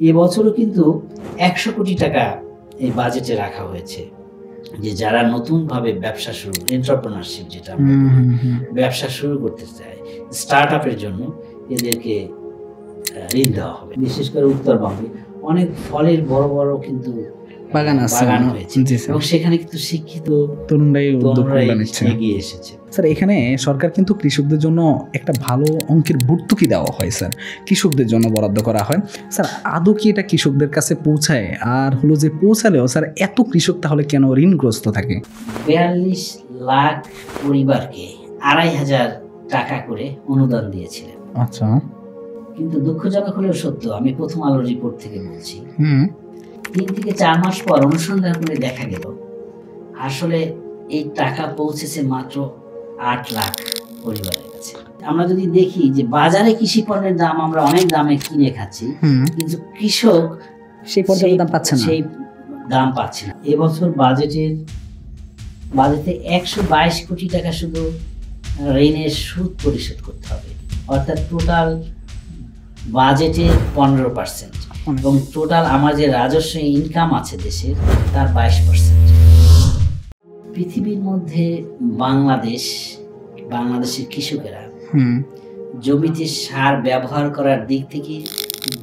এবছরও কিন্তু 100 কোটি টাকা এই বাজেটে রাখা হয়েছে, যে যারা নতুনভাবে ব্যবসা শুরু, এন্টারপ্রেনারশিপ যেটা আমরা ব্যবসা শুরু করতে চায়, স্টার্ট আপের জন্য এদেরকে ঋণ দেওয়া হবে। বিশেষ করে উত্তরবঙ্গে অনেক ফলের বড় বড় কিন্তু বাগান হয়েছে এবং সেখানে কিন্তু শিক্ষিত তরুণরাই এগিয়ে এসেছে। স্যার এখানে সরকার কিন্তু কৃষকদের জন্য একটা ভালো অঙ্কের ভর্তুকি দেওয়া হয় স্যার, কৃষকদের জন্য বরাদ্দ করা হয়। স্যার আদৌ কি এটা কৃষকদের কাছে পৌঁছায়? আর হলো যে পৌঁছালেও স্যার এত কৃষক তাহলে কেন ঋণগ্রস্ত থাকে? 42 লাখ পরিবারকে 2,500 টাকা করে অনুদান দিয়েছিলেন। আচ্ছা, কিন্তু দুঃখজনক হলেও সত্য, আমি প্রথম আলোর রিপোর্ট থেকে বলছি, 3 থেকে 4 মাস পর অনুসন্ধান করে দেখা গেল আসলে এই টাকা পৌঁছেছে মাত্র 8 লাখ পরিবারের কাছে। আমরা যদি দেখি যে বাজারে কৃষি পণ্যের দাম আমরা অনেক দামে কিনে খাচ্ছি, কিন্তু কৃষক সেই পর্যায়ে দাম পাচ্ছে না, সেই দাম পাচ্ছে না। এবছর বাজেটে 122 কোটি টাকা শুধু ঋণের সুদ পরিশোধ করতে হবে, অর্থাৎ টোটাল বাজেটের 15% এবং টোটাল আমার যে রাজস্ব ইনকাম আছে দেশের তার 22%। পৃথিবীর মধ্যে বাংলাদেশের কৃষকেরা জমিতে সার ব্যবহার করার দিক থেকে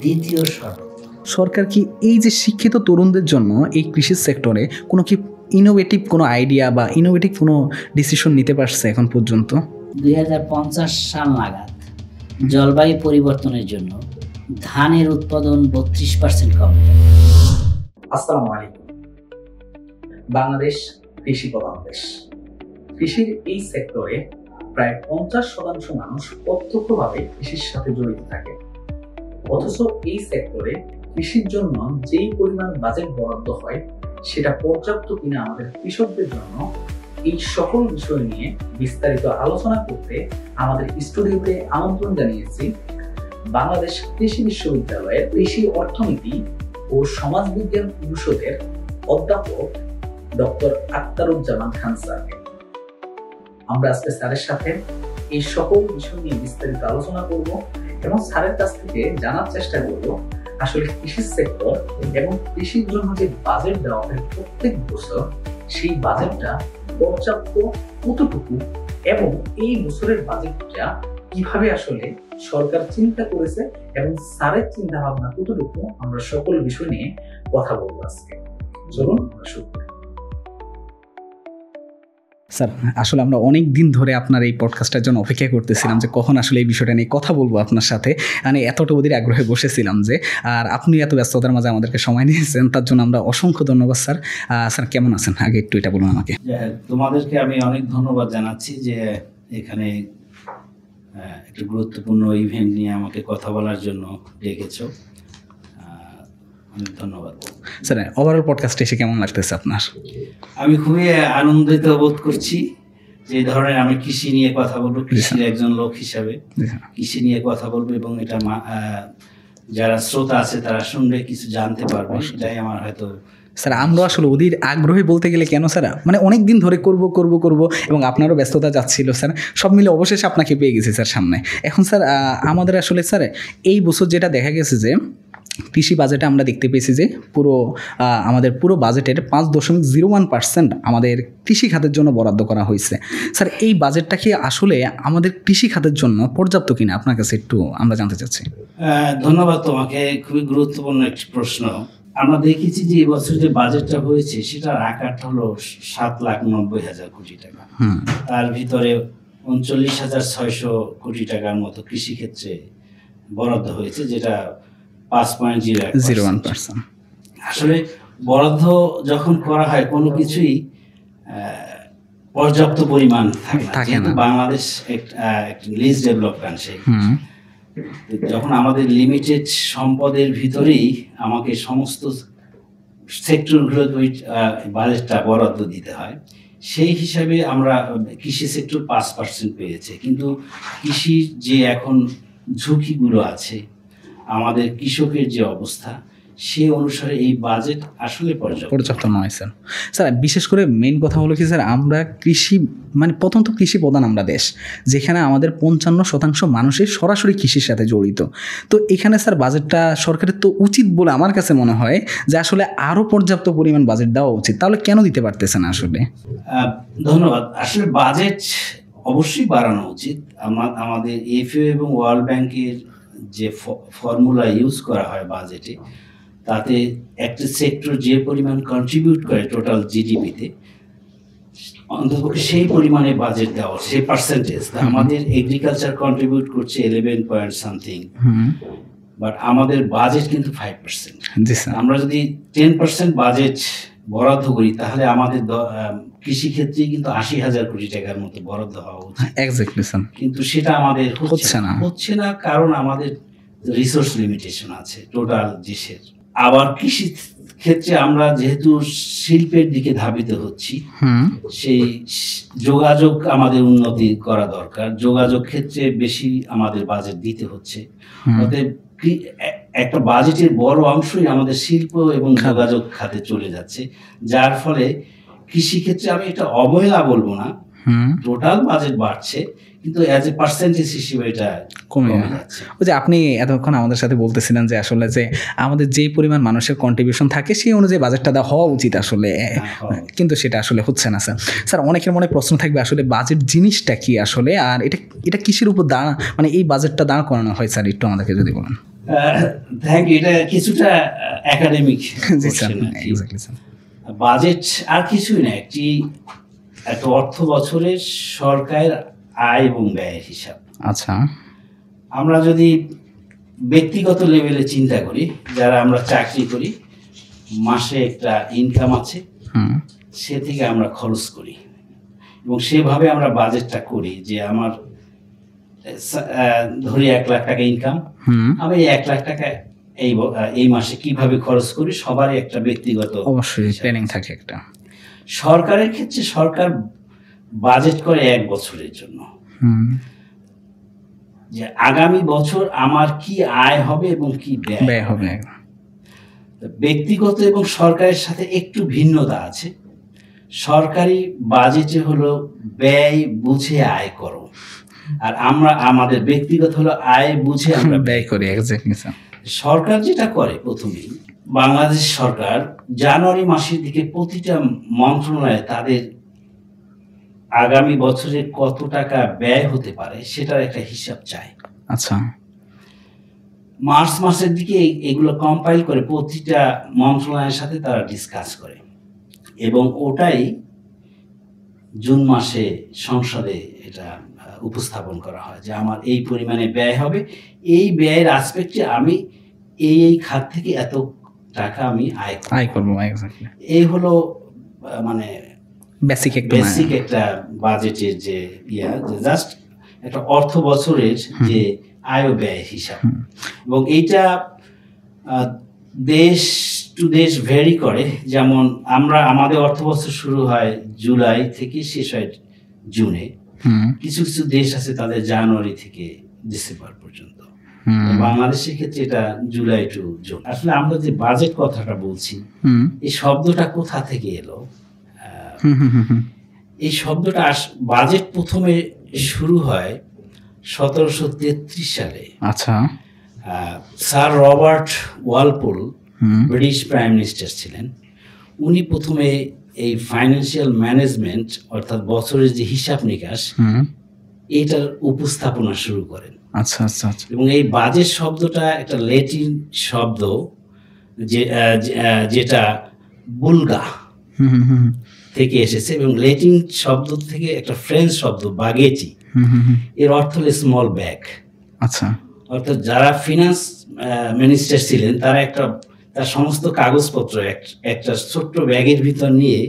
দ্বিতীয় সর্বোত্তম। সরকার কি এই যে শিক্ষিত তরুণদের জন্য এই কৃষি সেক্টরে কোনো কি ইনোভেটিভ কোনো আইডিয়া বা ইনোভেটিভ কোনো ডিসিশন নিতে পারছে এখন পর্যন্ত? 2050 সাল নাগাদ জলবায়ু পরিবর্তনের জন্য ধানের উৎপাদন 32% কমে যাবে। আসসালামু আলাইকুম। বাংলাদেশ কৃষি প্রধান দেশ। কৃষির এই সেক্টরে প্রায় 50% মানুষ প্রত্যক্ষভাবে কৃষির সাথে জড়িত থাকে। অথচ এই সেক্টরে কৃষির জন্য যেই পরিমাণ বাজেট বরাদ্দ হয় সেটা পর্যাপ্ত কিনা আমাদের কৃষকদের জন্য, এই সকল বিষয় নিয়ে বিস্তারিত আলোচনা করতে আমাদের স্টুডিওতে আমন্ত্রণ জানিয়েছি বাংলাদেশ কৃষি বিশ্ববিদ্যালয়ের কৃষি অর্থনীতি ও সমাজবিজ্ঞান অনুষদের অধ্যাপক ডক্টর আখতারুজ্জামান খান স্যারকে। আমরা আজকে স্যারের সাথে এই সকল বিষয় নিয়ে বিস্তারিত আলোচনা করব এবং স্যারের কাছ থেকে জানার চেষ্টা করব আসলে কৃষি সেক্টর এবং কৃষির জন্য যে বাজেট দেওয়া হয় প্রত্যেক বছর, সেই বাজেটটা পর্যাপ্ত কতটুকু এবং এই বছরের বাজেটটা কিভাবে আসলে সরকার চিন্তা করেছে এবং স্যারের চিন্তা ভাবনা কতটুকু, আমরা সকল বিষয় নিয়ে কথা বলবো আজকে। চলুন আমরা শুরু করি। স্যার আসলে আমরা অনেক দিন ধরে আপনার এই পডকাস্টের জন্য অপেক্ষা করতেছিলাম যে কখন আসলে এই বিষয়টা নিয়ে কথা বলবো আপনার সাথে, মানে এতটা অধীর আগ্রহে বসেছিলাম যে, আর আপনি এত ব্যস্ততার মাঝে আমাদেরকে সময় নিয়েছেন, তার জন্য আমরা অসংখ্য ধন্যবাদ স্যার। স্যার কেমন আছেন আগে একটু এটা বলুন আমাকে। তোমাদেরকে আমি অনেক ধন্যবাদ জানাচ্ছি যে এখানে একটু গুরুত্বপূর্ণ ইভেন্ট নিয়ে আমাকে কথা বলার জন্য ডেকেছো, অনেক ধন্যবাদ। স্যার ওভারঅল পডকাস্টে এসে কেমন লাগতেছে আপনার? আমি খুবই আনন্দিত বোধ করছি যে ধরনের আমি কৃষি নিয়ে কথা বলবো, কৃষির একজন লোক হিসাবে কৃষি নিয়ে কথা বলবো এবং এটা যারা শ্রোতা আছে তারা শুনবে কিছু জানতে পারবে, সেটাই আমার হয়তো। স্যার আমরা আসলে অধীর আগ্রহে বলতে গেলে কেন স্যার, মানে অনেক দিন ধরে করব এবং আপনারও ব্যস্ততা যাচ্ছিল স্যার, সব মিলে অবশেষে আপনাকে পেয়ে গেছি স্যার সামনে। এখন স্যার আমাদের আসলে স্যার এই বছর যেটা দেখা গেছে যে কৃষি বাজেটে আমরা দেখতে পেয়েছি যে আমাদের পুরো বাজেটের 5.01% আমাদের কৃষি খাতের জন্য বরাদ্দ করা হয়েছে। স্যার এই বাজেটটা কি আসলে আমাদের কৃষি খাতের জন্য পর্যাপ্ত কিনা আপনার কাছে একটু আমরা জানতে চাচ্ছি। ধন্যবাদ তোমাকে, খুবই গুরুত্বপূর্ণ একটি প্রশ্ন। আমরা দেখেছি যে এবছর যে বাজেটটা হয়েছে সেটার আকারটা হলো 7,90,000 কোটি টাকা। তার ভিতরে 39,600 কোটি টাকার মতো কৃষি ক্ষেত্রে বরাদ্দ হয়েছে, যেটা 5.01%। আসলে বরাদ্দ যখন করা হয় কোনো কিছুই পর্যাপ্ত পরিমাণ থাকে না। বাংলাদেশ একটা লিস্ট ডেভেলপ কান্ট্রি, যখন আমাদের লিমিটেড সম্পদের ভিতরেই আমাকে সমস্ত সেক্টরগুলো বাজেটটা বরাদ্দ দিতে হয়, সেই হিসাবে আমরা কৃষি সেক্টর 5% পেয়েছে। কিন্তু কৃষির যে এখন ঝুঁকিগুলো আছে, আমাদের কৃষকের যে অবস্থা, সেই অনুসারে এই বাজেট আসলে পর্যাপ্ত নয় স্যার। স্যার বিশেষ করে মেইন কথা হলো কি স্যার, আমরা কৃষি মানে প্রথম তো কৃষি প্রধান আমরা দেশ, যেখানে আমাদের 55% মানুষই সরাসরি কৃষির সাথে জড়িত। তো এখানে স্যার বাজেটটা সরকারের তো উচিত বলে আমার কাছে মনে হয় যে আসলে আরও পর্যাপ্ত পরিমাণ বাজেট দেওয়া উচিত। তাহলে কেন দিতে পারতেছে না আসলে? ধন্যবাদ। আসলে বাজেট অবশ্যই বাড়ানো উচিত। আমাদের এফএও এবং ওয়ার্ল্ড ব্যাংকের যে ফর্মুলা ইউজ করা হয় বাজেটে, তাতে একটা সেক্টর যে পরিমাণ কন্ট্রিবিউট করে টোটাল জিডিপিতে, অন্ততপক্ষে সেই পরিমাণে বাজেট দেওয়া, সেই পার্সেন্টেজ। আমাদের এগ্রিকালচার কন্ট্রিবিউট করছে 11 পয়েন্ট সামথিং, বাট আমাদের বাজেট কিন্তু 5%। আমরা যদি 10% বাজেট বরাদ্দ করি তাহলে আমাদের কৃষিক্ষেত্রে কিন্তু 80,000 কোটি টাকার মতো বরাদ্দ হওয়া উচিত। Exactly sir. কিন্তু সেটা আমাদের হচ্ছে না, কারণ আমাদের রিসোর্স লিমিটেশন আছে টোটাল দেশের। আবার কৃষি ক্ষেত্রে আমরা যেহেতু শিল্পের দিকে ধাবিত হচ্ছি, সেই যোগাযোগ আমাদের উন্নতি করা দরকার। যোগাযোগ ক্ষেত্রে বেশি আমাদের বাজেট দিতে হচ্ছে। অতএব একটা বাজেটের বড় অংশই আমাদের শিল্প এবং যোগাযোগ খাতে চলে যাচ্ছে, যার ফলে কৃষিক্ষেত্রে আমি এটা অবহেলা বলবো না, টোটাল বাজেট বাড়ছে, কিন্তু অ্যাজ এ পার্সেন্টেজ হিসেবে এটা কমে যাচ্ছে। ওই যে আপনি এতক্ষণ আমাদের সাথে বলতেছিলেন যে আসলে যে আমাদের যে পরিমাণ মানুষের কন্ট্রিবিউশন থাকে সেই অনুযায়ী বাজেটটা দেওয়া হওয়া উচিত আসলে, কিন্তু সেটা আসলে হচ্ছে না স্যার। স্যার অনেকের মনে প্রশ্ন থাকবে আসলে বাজেট জিনিসটা কি আসলে, আর এটা কিসের উপর মানে এই বাজেটটা দাঁড় করানো হয় স্যার, একটু আমাদেরকে যদি বলেন। Thank you. এটা কিছুটা একাডেমিক। বাজেট আর কিছুই না, একটা অর্থ বছরের সরকারের আয় এবং ব্যয়ের হিসাব। আচ্ছা, আমরা যদি ব্যক্তিগত লেভেলে চিন্তা করি, যারা আমরা চাকরি করি, মাসে একটা ইনকাম আছে, সে থেকে আমরা খরচ করি এবং সেভাবে আমরা বাজেটটা করি যে আমার ধরি 1 লাখ টাকা ইনকাম, আমি 1 লাখ টাকা এই মাসে কিভাবে খরচ করি, সবারই একটা ব্যক্তিগত অবশ্যই প্ল্যানিং থাকে একটা। সরকারের ক্ষেত্রে সরকার বাজেট করে 1 বছরের জন্য, যে আগামী বছর আমার কি আয় হবে এবং কি ব্যয় হবে। ব্যক্তিগত এবং সরকারের সাথে একটু ভিন্নতা আছে। সরকারি বাজেটে হলো ব্যয় বুঝে আয় করো, আর আমাদের ব্যক্তিগত হলো আয় বুঝে আমরা ব্যয় করি। সরকার যেটা করে, প্রথমেই বাংলাদেশ সরকার জানুয়ারি মাসের দিকে প্রতিটা মন্ত্রণালয়ে তাদের আগামী বছরে কত টাকা ব্যয় হতে পারে সেটার একটা হিসাব চায়। আচ্ছা, মার্চ মাসের দিকে এগুলো কম্পাইল করে প্রতিটা মন্ত্রণালয়ের সাথে তারা ডিসকাস করে এবং ওটাই জুন মাসে সংসদে এটা উপস্থাপন করা হয় যে আমার এই পরিমাণে ব্যয় হবে, এই ব্যয়ের আসপেক্টে আমি এই খাত থেকে এত টাকা আমি আয় করব। এই হলো মানে বেসিক একটা বাজেটের যে জাস্ট একটা অর্থ বছরের যে আয় ও ব্যয় হিসাব। এবং এইটা দেশ টু দেশ ভ্যারি করে। যেমন আমাদের অর্থ বছর শুরু হয় জুলাই থেকে শেষ হয় জুনে, কিছু কিছু দেশ আছে তাদের জানুয়ারি থেকে ডিসেম্বর পর্যন্ত। বাংলাদেশের ক্ষেত্রে এটা জুলাই টু জুন। আসলে আমরা যে বাজেট কথাটা বলছি, এই শব্দটা কোথা থেকে এলো? এই শব্দটা বাজেট প্রথমে শুরু হয় 1733 সালে। আচ্ছা, sir Robert Walpole British prime minister ছিলেন। উনি প্রথমে এই ফাইন্যান্সিয়াল ম্যানেজমেন্ট অর্থাৎ বছরের যে হিসাব নিকাশ এটার উপস্থাপনা শুরু করেন। আচ্ছা আচ্ছা আচ্ছা। এবং এই বাজেট শব্দটা একটা ল্যাটিন শব্দ যেটা বুলগা থেকে এসেছে এবং ল্যাটিন শব্দ থেকে একটা ফ্রেঞ্চ শব্দ বাগেটি, এর অর্থ হলো স্মল ব্যাগ। আচ্ছা, অর্থাৎ যারা ফিনান্স মিনিস্টার ছিলেন তারা তার সমস্ত কাগজপত্র একটা ছোট্ট ব্যাগের ভিতর নিয়ে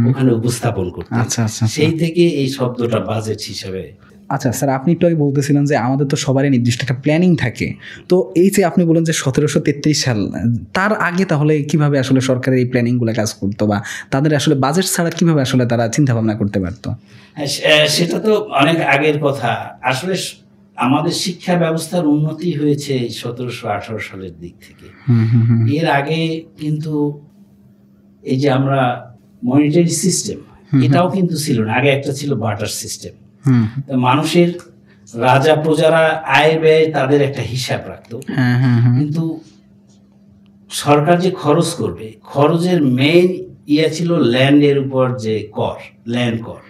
ওখানে উপস্থাপন করতেন। আচ্ছা আচ্ছা, সেই থেকে এই শব্দটা বাজেট হিসাবে। আচ্ছা স্যার, আপনি একটু আগে বলতেছিলেন যে আমাদের তো সবারই নির্দিষ্ট একটা প্ল্যানিং থাকে, তো এই যে আপনি বলেন যে 1733 সাল, তার আগে তাহলে কিভাবে আসলে সরকারের এই প্ল্যানিংগুলো কাজ করতো বা তাদের আসলে বাজেট ছাড়া কিভাবে আসলে তারা চিন্তা ভাবনা করতে পারতো? সেটা তো অনেক আগের কথা। আসলে আমাদের শিক্ষা ব্যবস্থার উন্নতি হয়েছে 1718 সালের দিক থেকে। এর আগে কিন্তু এই যে আমরা মনিটারি সিস্টেম, এটাও কিন্তু ছিল না। আগে একটা ছিল বার্টার সিস্টেম। মানুষের রাজা প্রজারা আয় ব্যয় তাদের একটা হিসাব রাখতো, কিন্তু সরকার যে খরচ করবে, খরচের মেইন ছিল ল্যান্ডের উপর যে কর, ল্যান্ড কর।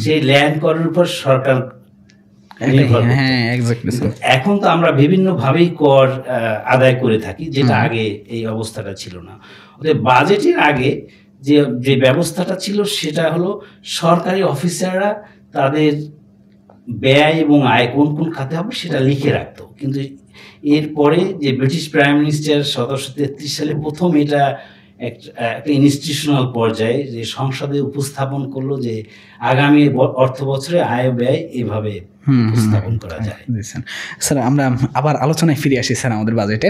সেই ল্যান্ড করের উপর সরকার নির্ভর করত। এখন তো আমরা বিভিন্ন ভাবেই কর আদায় করে থাকি, যেটা আগে এই অবস্থাটা ছিল না। বাজেটের আগে যে ব্যবস্থাটা ছিল সেটা হলো সরকারি অফিসাররা তাদের ব্যয় এবং আয় কোন কোন খাতে হবে সেটা লিখে রাখতো। কিন্তু এরপরে যে ব্রিটিশ প্রাইম মিনিস্টার 1733 সালে প্রথম এটা একটা ইনস্টিটিউশনাল পর্যায়ে যে সংসদে উপস্থাপন করলো যে আগামী অর্থ বছরে আয় ব্যয় এভাবে উপস্থাপন করা যায়। স্যার আমরা আবার আলোচনায় ফিরে আসি স্যার আমাদের বাজেটে।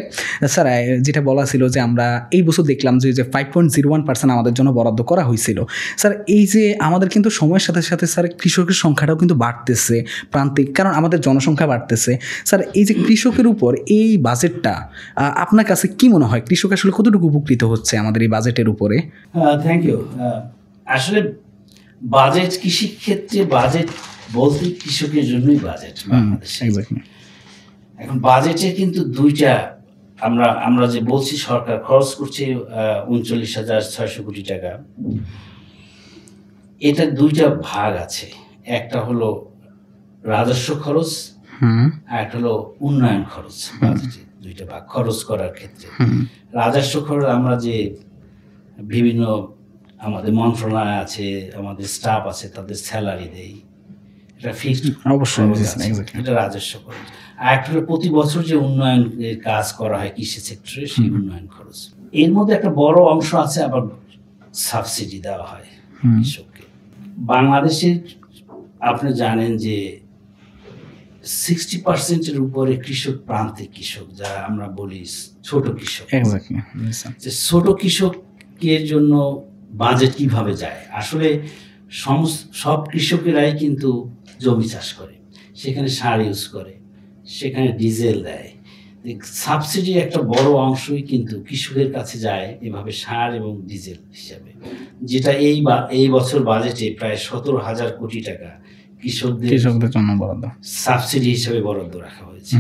স্যার যেটা বলা ছিল যে আমরা এই বছর দেখলাম যে 5.01% আমাদের জন্য বরাদ্দ করা হয়েছিল। স্যার এই যে আমাদের কিন্তু সময়ের সাথে সাথে স্যার কৃষকের সংখ্যাটাও কিন্তু বাড়তেছে প্রান্তিক, কারণ আমাদের জনসংখ্যা বাড়তেছে। স্যার এই যে কৃষকের উপর এই বাজেটটা আপনার কাছে কি মনে হয়, কৃষক আসলে কতটুকু উপকৃত হচ্ছে আমাদের এই বাজেটের উপরে? Thank you. আসলে বাজেট, কৃষি ক্ষেত্রে বাজেট বলতে কৃষকের জন্যই বাজেট বাংলাদেশে। এখন বাজেটে কিন্তু দুইটা, আমরা যে বলছি সরকার খরচ করছে 39,600 কোটি টাকা, এটার দুইটা ভাগ আছে। একটা হলো রাজস্ব খরচ, আর একটা হলো উন্নয়ন খরচ। বাজেটে দুইটা ভাগ খরচ করার ক্ষেত্রে। রাজস্ব খরচ আমরা যে বিভিন্ন আমাদের মন্ত্রণালয় আছে, আমাদের স্টাফ আছে, তাদের স্যালারি দেই, এটা ফিক্সড, অবশ্যই এটা রাজস্ব খরচ। আর একটা হলো প্রতি বছর যে উন্নয়নের কাজ করা হয় কৃষি সেক্টরে, সেই উন্নয়ন খরচ। এর মধ্যে একটা বড় অংশ আছে আবার সাবসিডি দেওয়া হয় কৃষককে। বাংলাদেশের আপনি জানেন যে 60% উপরে কৃষক প্রান্তিক কৃষক, যা আমরা বলি ছোট কৃষক। ছোট কৃষকের জন্য বাজেট কিভাবে যায়? আসলে সব কৃষকেরাই কিন্তু জমি চাষ করে, সেখানে সার ইউজ করে, সেখানে ডিজেল দেয়। সাবসিডির একটা বড় অংশই কিন্তু কৃষকের কাছে যায় এভাবে সার এবং ডিজেল হিসাবে, যেটা এই বছর বাজেটে প্রায় 17,000 কোটি টাকা কৃষকদের জন্য বরাদ্দ সাবসিডি হিসাবে বরাদ্দ রাখা হয়েছে।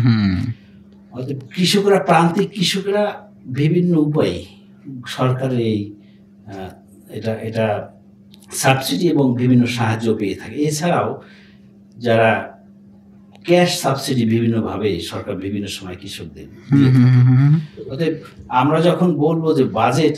অর্থাৎ কৃষকরা, প্রান্তিক কৃষকরা বিভিন্ন উপায়ে সরকারের এই এটা সাবসিডি এবং বিভিন্ন সাহায্য পেয়ে থাকে। এছাড়াও যারা ক্যাশ সাবসিডি বিভিন্নভাবে সরকার বিভিন্ন সময় কৃষকদের দিয়ে থাকে। অতএব আমরা যখন বলবো যে বাজেট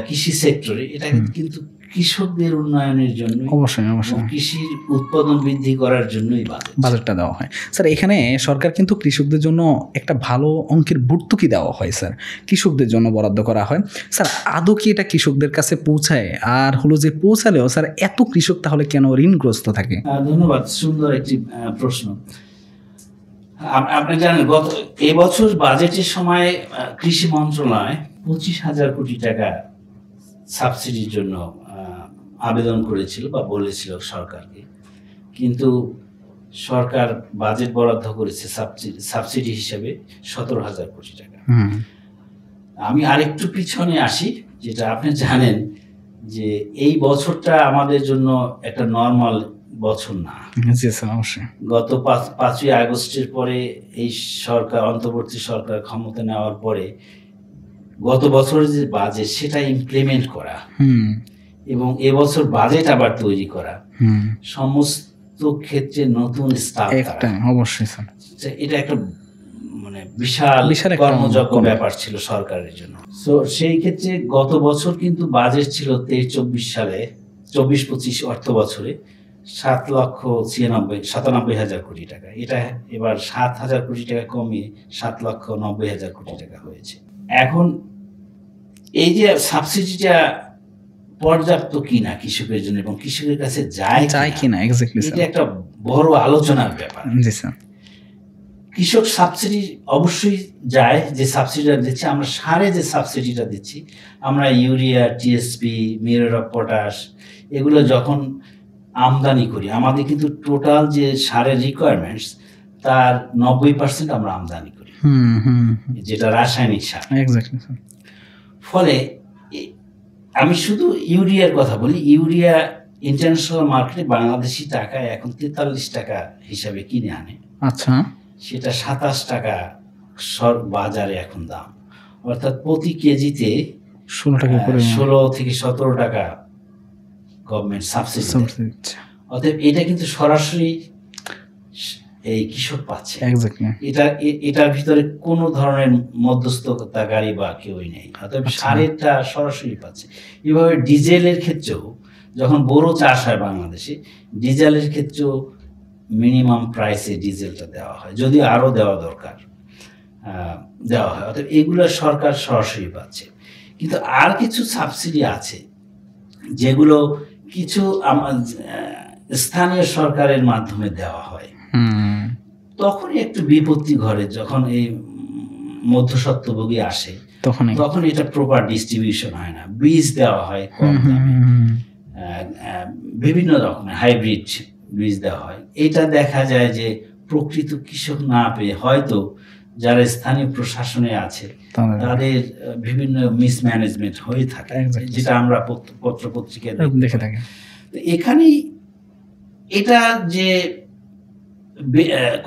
কৃষি সেক্টরে, এটা কিন্তু কৃষকদের উন্নয়নের জন্য, অবশ্যই কৃষির উৎপাদন বৃদ্ধি করার জন্যই বাজেটটা দেওয়া হয়। স্যার এখানে সরকার কিন্তু কৃষকদের জন্য একটা ভালো অঙ্কের ভর্তুকি দেওয়া হয় স্যার, কৃষকদের জন্য বরাদ্দ করা হয়। স্যার আদৌ কি এটা কৃষকদের কাছে পৌঁছায়? আর হলো যে পৌঁছালেও স্যার এত কৃষক তাহলে কেন ঋণগ্রস্ত থাকে? ধন্যবাদ, সুন্দর একটি প্রশ্ন। আপনি জানেন এবছর বাজেটের সময় কৃষি মন্ত্রণালয় 25,000 কোটি টাকা সাবসিডির জন্য আবেদন করেছিল বা বলেছিল সরকারকে, কিন্তু সরকার বাজেট বরাদ্দ করেছে সাবসিডি হিসাবে 17,000 কোটি টাকা। আমি আরেকটু পিছনে আসি, যেটা আপনি জানেন যে এই বছরটা আমাদের জন্য একটা নর্মাল বছর না। গত 5ই আগস্টের পরে এই সরকার, অন্তর্বর্তী সরকার ক্ষমতা নেওয়ার পরে গত বছরের যে বাজেট সেটা ইমপ্লিমেন্ট করা এবং এবছর বাজেট আবার তৈরি করা, সমস্ত ক্ষেত্রে নতুন স্টাফ, অবশ্যই এটা একটা বিশাল কর্মযজ্ঞ ব্যাপার ছিল সরকারের জন্য। তো সেই ক্ষেত্রে গত বছর কিন্তু বাজেট ছিল 23-24 সালে, 24-25 অর্থ বছরে 7,97,000 কোটি টাকা। এটা এবার 7,000 কোটি টাকা কমিয়ে 7,90,000 কোটি টাকা হয়েছে। এখন এই যে সাবসিডিটা পর্যাপ্ত কিনা কৃষকের জন্য এবং কৃষকের কাছে যায় কিনা, এটা একটা বড় আলোচনার ব্যাপার। কৃষক সাবসিডি অবশ্যই যায়, যে সাবসিডিটা দিচ্ছে, আমরা সারে যে সাবসিডিটা দিচ্ছি, আমরা urea, TSP, muriate of potash, এগুলো যখন আমদানি করি, আমাদের কিন্তু টোটাল যে সারের রিকোয়ারমেন্টস তার 90% আমরা আমদানি করি, যেটা রাসায়নিক সার। ফলে আমি শুধু ইউরিয়ার কথা বলি, ইউরিয়া ইন্টারন্যাশনাল মার্কেটে বাংলাদেশি টাকায় এখন 43 টাকা হিসাবে কিনে আনে। আচ্ছা, সেটা 27 টাকা বাজারে এখন দাম, অর্থাৎ প্রতি কেজিতে 16 থেকে 17 টাকা গভর্নমেন্ট সাবসিডি দিচ্ছে। অতএব এটা কিন্তু সরাসরি এই কৃষক পাচ্ছে। এটার ভিতরে কোনো ধরনের মধ্যস্থতাকারী বা কেউই নেই, অতএব সারেরটা সরাসরি পাচ্ছে। এভাবে ডিজেলের ক্ষেত্রেও যখন বড় চাষ হয় বাংলাদেশে, ডিজেলের ক্ষেত্রেও মিনিমাম প্রাইসে ডিজেলটা দেওয়া হয়, যদি আরও দেওয়া দরকার দেওয়া হয়। অর্থাৎ এগুলো সরকার সরাসরি পাচ্ছে। কিন্তু আর কিছু সাবসিডি আছে যেগুলো কিছু স্থানীয় সরকারের মাধ্যমে দেওয়া হয়, তখনই একটু বিপত্তি ঘটে। যখন এই মধ্যস্বত্বভোগী আসে তখন এটা প্রপার ডিস্ট্রিবিউশন হয় না, বীজ দেওয়া হয় কম দামে, বিভিন্ন রকমের হাইব্রিড বীজ দেওয়া হয়। এটা দেখা যায় যে প্রকৃত কৃষক না পেয়ে হয়তো যারা স্থানীয় প্রশাসনে আছে তাদের বিভিন্ন মিসম্যানেজমেন্ট হয়ে থাকে, যেটা আমরা পত্রপত্রিকায় দেখে থাকি। এখানেই এটা যে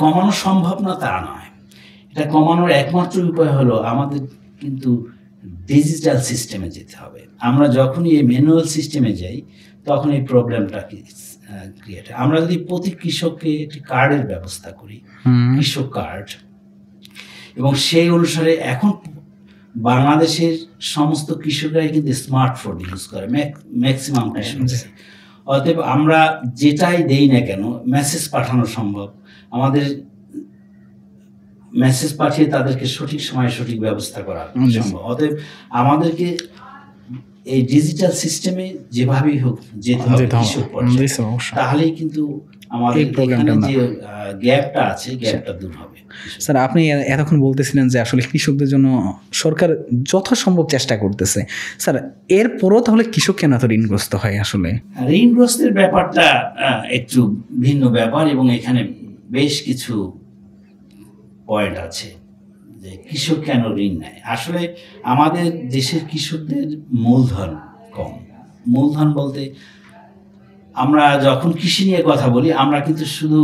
কমানো সম্ভব না তা নয়, এটা কমানোর একমাত্র উপায় হলো আমাদের কিন্তু ডিজিটাল সিস্টেমে যেতে হবে। আমরা যখনই এই ম্যানুয়াল সিস্টেমে যাই তখন এই প্রবলেমটা ক্রিয়েট হয়। আমরা যদি প্রতি কৃষককে একটি কার্ডের ব্যবস্থা করি, কৃষক কার্ড, এবং সেই অনুসারে এখন বাংলাদেশের সমস্ত কৃষকরাই কিন্তু স্মার্টফোন ইউজ করে, ম্যাক্সিমাম কৃষক। অতএব আমরা যেটাই দেই না কেন মেসেজ পাঠানো সম্ভব, আমাদের মেসেজ পাঠিয়ে তাদেরকে সঠিক সময়ে সঠিক ব্যবস্থা করা সম্ভব। অতএব আমাদেরকে এই ডিজিটাল সিস্টেমে যেভাবেই হোক যেতে হবে কৃষক পর্যায়ে, তাহলেই কিন্তু আমাদের এখানে যে গ্যাপটা আছে গ্যাপটা দূর হবে। স্যার, আপনি এতক্ষণ বলতেছিলেন যে আসলে কৃষকদের জন্য সরকার যথাসম্ভব চেষ্টা করতেছে। স্যার, এরপরও তাহলে কৃষক কেন এত ঋণগ্রস্ত হয়? আসলে ঋণগ্রস্তের ব্যাপারটা একটু ভিন্ন ব্যাপার, এবং এখানে বেশ কিছু পয়েন্ট আছে যে কৃষক কেন ঋণ নেয়। আসলে আমাদের দেশের কৃষকদের মূলধন কম। মূলধন বলতে আমরা যখন কৃষি নিয়ে কথা বলি আমরা কিন্তু শুধু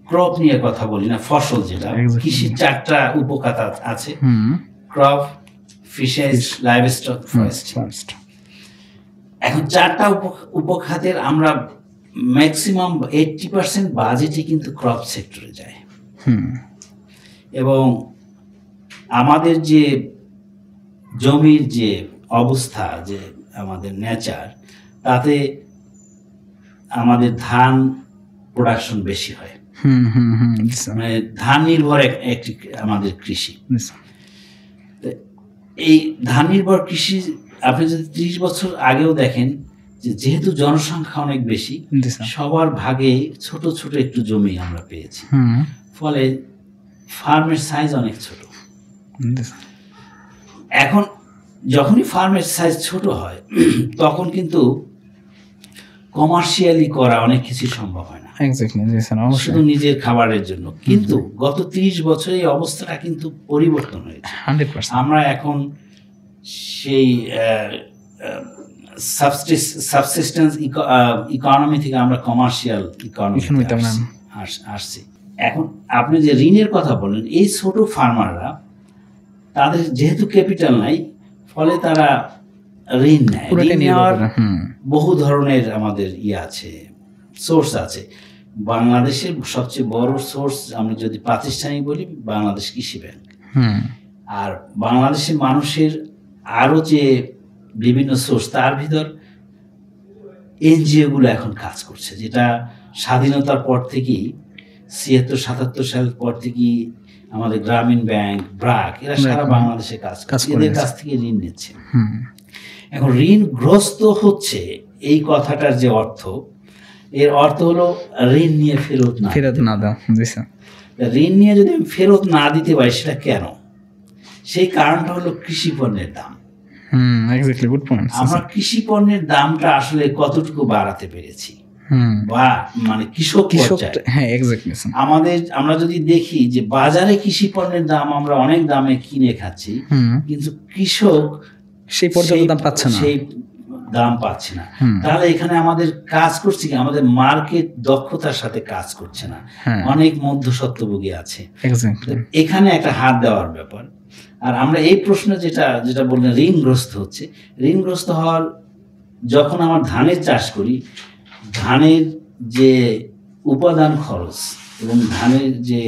ক্রপ নিয়ে কথা বলি না, ফসল যেটা। কৃষির 4টা উপখাত আছে, ক্রপ, ফিশারিজ, লাইভস্টক, ফরেস্ট। এখন 4টা উপখাতের আমরা ম্যাক্সিমাম 80% বাজেটই কিন্তু ক্রপ সেক্টরে যায়। এবং আমাদের যে জমির যে অবস্থা, যে আমাদের নেচার, তাতে আমাদের ধান প্রোডাকশন বেশি হয়, মানে ধান নির্ভর একটি আমাদের কৃষি। এই ধান নির্ভর কৃষি আপনি যদি 30 বছর আগেও দেখেন, যেহেতু জনসংখ্যা অনেক বেশি, সবার ভাগে ছোট ছোট একটু জমি আমরা পেয়েছি, ফলে ফার্মের সাইজ অনেক ছোট। এখন যখনই ফার্মের সাইজ ছোট হয় তখন কিন্তু কমার্শিয়ালি করা অনেক কিছু সম্ভব হয় না, শুধু নিজের খাবারের জন্য। কিন্তু গত 30 বছরে এই অবস্থাটা কিন্তু পরিবর্তন হয়েছে। আমরা এখন সেই সাবসিস্টেন্স ইকোনমি থেকে আমরা কমার্শিয়াল ইকোনমি আসছি। এখন আপনি যে ঋণের কথা বলেন, এই ছোট ফার্মাররা তাদের যেহেতু ক্যাপিটাল নাই, ফলে তারা ঋণ নেয়। ঋণ নেওয়ার বহু ধরনের আমাদের আছে, সোর্স আছে। বাংলাদেশের সবচেয়ে বড় সোর্স আমি যদি প্রাতিষ্ঠানিক বলি, বাংলাদেশ কৃষি ব্যাংক। আর বাংলাদেশের মানুষের আরও যে বিভিন্ন সোর্স, তার ভিতর এনজিওগুলো এখন কাজ করছে, যেটা স্বাধীনতার পর থেকেই 76-77 সালের পর থেকেই আমাদের গ্রামীণ ব্যাংক, ব্র্যাক, এরা সারা বাংলাদেশে কাজ করছে, এদের কাছ থেকে ঋণ নিচ্ছে। এখন ঋণগ্রস্ত হচ্ছে এই কথাটার যে অর্থ, এর অর্থ হলো ঋণ নিয়ে ফেরত না দাও। ঋণ নিয়ে যদি আমি ফেরত না দিতে পারি, সেটা কেন? সেই কারণটা হলো কৃষি পণ্যের দাম। আমরা কৃষি পণ্যের দামটা আসলে কতটুকু বাড়াতে পেরেছি, বা মানে কৃষক পর্যায়ে। হ্যাঁ এক্স্যাক্টলি। আমরা যদি দেখি যে বাজারে কৃষি পণ্যের দাম আমরা অনেক দামে কিনে খাচ্ছি, কিন্তু কৃষক সেই পর্যাপ্ত দাম পাচ্ছে না, সেই দাম পাচ্ছে না। তাহলে এখানে আমাদের কাজ করছে কি, আমাদের মার্কেট দক্ষতার সাথে কাজ করছে না, অনেক মধ্যস্বত্বভোগী আছে। এখানে একটা হাত দেওয়ার ব্যাপার। আর আমরা এই প্রশ্ন যেটা বললেন ঋণগ্রস্ত হচ্ছে, ঋণগ্রস্ত হওয়ার, যখন আমার ধানের চাষ করি, ধানের যে উপাদান খরচ এবং ধানের যে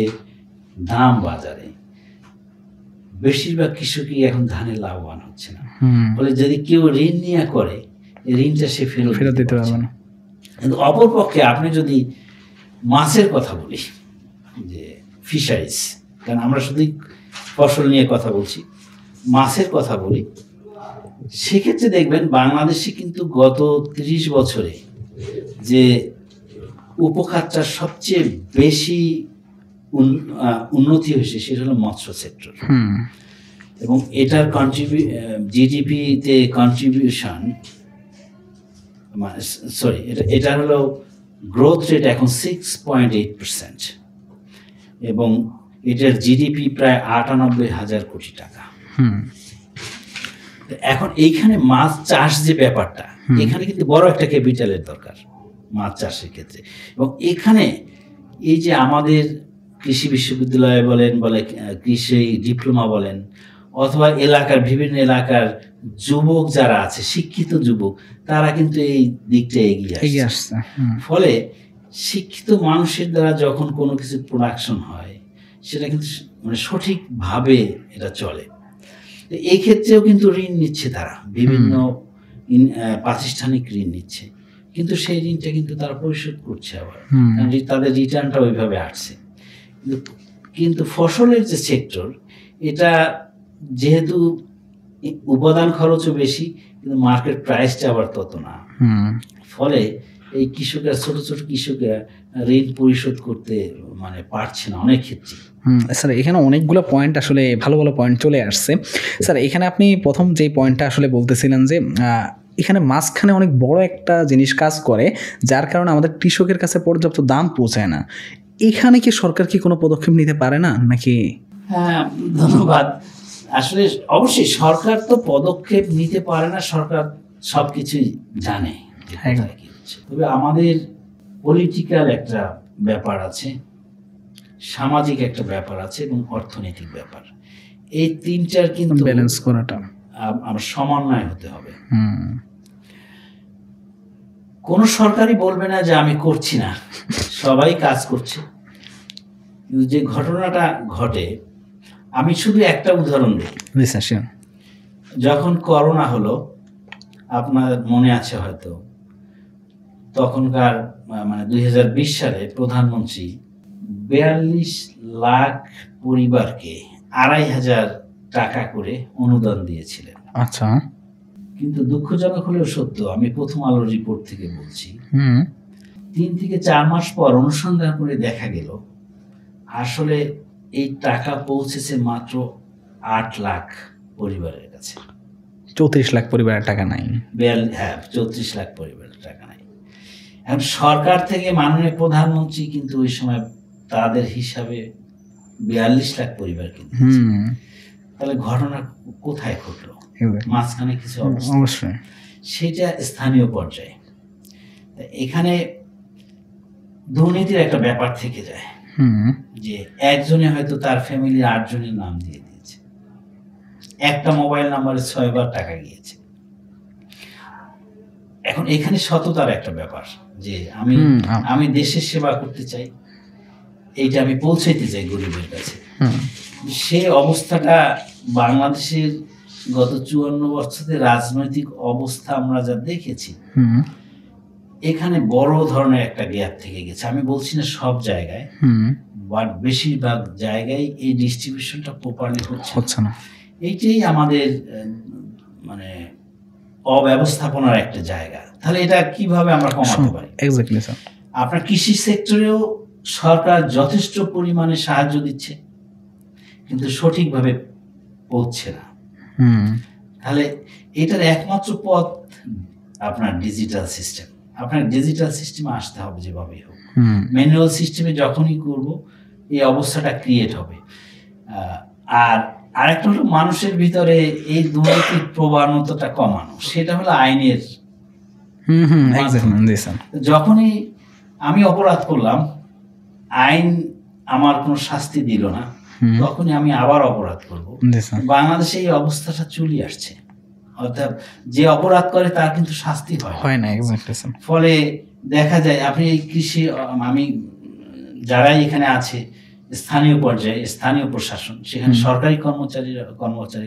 দাম বাজারে, বেশিরভাগ কৃষকই এখন ধানের লাভবান হচ্ছে না। ফলে যদি কেউ ঋণ নিয়ে করে, ঋণটা সে ফেরত দিতে পারবে না। কিন্তু অপরপক্ষে আপনি যদি মাছের কথা বলি, যে ফিশারিজ, কারণ আমরা শুধু ফসল নিয়ে কথা বলছি, মাছের কথা বলি, সেক্ষেত্রে দেখবেন বাংলাদেশে কিন্তু গত 30 বছরে যে উপখাতটার সবচেয়ে বেশি উন্নতি হয়েছে সেটা হলো মৎস্য সেক্টর। এবং এটার জিডিপিতে কন্ট্রিবিউশন, সরি, এটা হলো গ্রোথ রেট এখন 6.8%, এবং এটার জিডিপি প্রায় 98,000 কোটি টাকা। এখন এইখানে মাছ চাষ যে ব্যাপারটা, এখানে কিন্তু বড় একটা ক্যাপিটালের দরকার মাছ চাষের ক্ষেত্রে। এবং এখানে এই যে আমাদের কৃষি বিশ্ববিদ্যালয় বলে কৃষি ডিপ্লোমা বলেন, অথবা বিভিন্ন এলাকার যুবক যারা আছে, শিক্ষিত যুবক, তারা কিন্তু এই দিকটা এগিয়ে আসছে। ফলে শিক্ষিত মানুষের দ্বারা যখন কোনো কিছু প্রোডাকশন হয়, সেটা কিন্তু মানে সঠিকভাবে এটা চলে। এই ক্ষেত্রেও কিন্তু ঋণ নিচ্ছে তারা, বিভিন্ন প্রাতিষ্ঠানিক ঋণ নিচ্ছে, কিন্তু সেই ঋণটা কিন্তু তারা পরিশোধ করছে আবার, তাদের রিটার্নটা ওইভাবে আসছে। কিন্তু ফসলের যে সেক্টর, এটা যেহেতু উপাদান খরচও বেশি, কিন্তু মার্কেট প্রাইসটা আবার তত না। ফলে এই কৃষকরা, ছোট ছোট কৃষকরা ঋণ পরিশোধ করতে মানে পারছে না অনেক ক্ষেত্রে। স্যার এখানে অনেকগুলো পয়েন্ট, আসলে ভালো ভালো পয়েন্ট চলে আসছে। স্যার এখানে আপনি প্রথম যে পয়েন্টটা আসলে বলতেছিলেন যে এখানে মাঝখানে অনেক বড় একটা জিনিস কাজ করে, যার কারণে আমাদের কৃষকের কাছে পর্যাপ্ত দাম পৌঁছায় না। এখানে কি সরকার কি কোনো পদক্ষেপ নিতে পারে না নাকি? হ্যাঁ, ধন্যবাদ। আসলে অবশ্যই সরকার তো পদক্ষেপ নিতে পারে না, সরকার সবকিছুই জানে। তবে আমাদের পলিটিক্যাল একটা ব্যাপার আছে, সামাজিক একটা ব্যাপার আছে, এবং অর্থনৈতিক ব্যাপার। এই তিনটার কিন্তু ব্যালেন্স করাটা আমার সমন্বয় হতে হবে। কোন সরকারই বলবে না যে আমি করছি না, সবাই কাজ করছে। কিন্তু যে ঘটনাটা ঘটে, আমি শুধু একটা উদাহরণ দিই। যখন করোনা হলো, আপনার মনে আছে হয়তো, তখনকার মানে 2020 সালে প্রধানমন্ত্রী 42 লাখ পরিবারকে 2,500 টাকা করে অনুদান দিয়েছিলেন। আচ্ছা। কিন্তু দুঃখজনক হলেও সত্য, আমি প্রথম আলোর রিপোর্ট থেকে বলছি, 3 থেকে 4 মাস পর অনুসন্ধান করে দেখা গেল আসলে এই টাকা পৌঁছেছে মাত্র 8 লাখ পরিবারের কাছে। 34 লাখ পরিবারের টাকা নাই। হ্যাঁ, 34 লাখ পরিবারের টাকা নাই। এখন সরকার থেকে মাননীয় প্রধানমন্ত্রী কিন্তু ওই সময় তাদের হিসাবে 42 লাখ পরিবার কিন্তু। তাহলে ঘটনা কোথায় ঘটলো? মাঝখানে কিছু অবশ্যই সেটা স্থানীয় পর্যায়ে। এখানে দুর্নীতির একটা ব্যাপার থেকে যায়, যে একজনে হয়তো তার ফ্যামিলি 8 জনের নাম দিয়ে দিয়েছে, একটা মোবাইল নাম্বারে 6 বার টাকা গিয়েছে। এখন এখানে সততার একটা ব্যাপার, যে আমি দেশের সেবা করতে চাই, এইটা আমি পৌঁছাইতে চাই গরিবের কাছে। সে অবস্থাটা বাংলাদেশের গত 54 বছরের রাজনৈতিক অবস্থা আমরা যা দেখেছি, এখানে বড় ধরনের একটা গ্যাপ থেকে গেছে। আমি বলছি না সব জায়গায়, বাট বেশিরভাগ জায়গায় এই ডিস্ট্রিবিউশনটা প্রপারলি হচ্ছে না। এইটাই আমাদের মানে অব্যবস্থাপনার একটা জায়গা। তাহলে এটা কিভাবে আমরা কমাতে পারি? Exactly sir. আপনার কৃষি সেক্টরেও সরকার যথেষ্ট পরিমাণে সাহায্য দিচ্ছে, কিন্তু সঠিকভাবে পৌঁছছে না। তাহলে এটার একমাত্র পথ আপনার ডিজিটাল সিস্টেম। আপনার ডিজিটাল সিস্টেমে আসতে হবে যেভাবেই হোক। ম্যানুয়াল সিস্টেমে যখনই করব এই অবস্থাটা ক্রিয়েট হবে। আর আরেকটা হলো মানুষের ভিতরে এই দুর্নীতির প্রবণতাটা কমানো, সেটা হলো আইনের। যখনই আমি অপরাধ করলাম, আইন আমার কোনো শাস্তি দিল না, তখনই আমি আবার অপরাধ করব। বাংলাদেশে এই অবস্থাটা চলে আসছে, অর্থাৎ যে অপরাধ করে তার কিন্তু শাস্তি হয় না। ফলে দেখা যায় আপনি এই কৃষি, আমি যারাই এখানে আছে স্থানীয় পর্যায়ে, স্থানীয় প্রশাসন, সেখানে সরকারি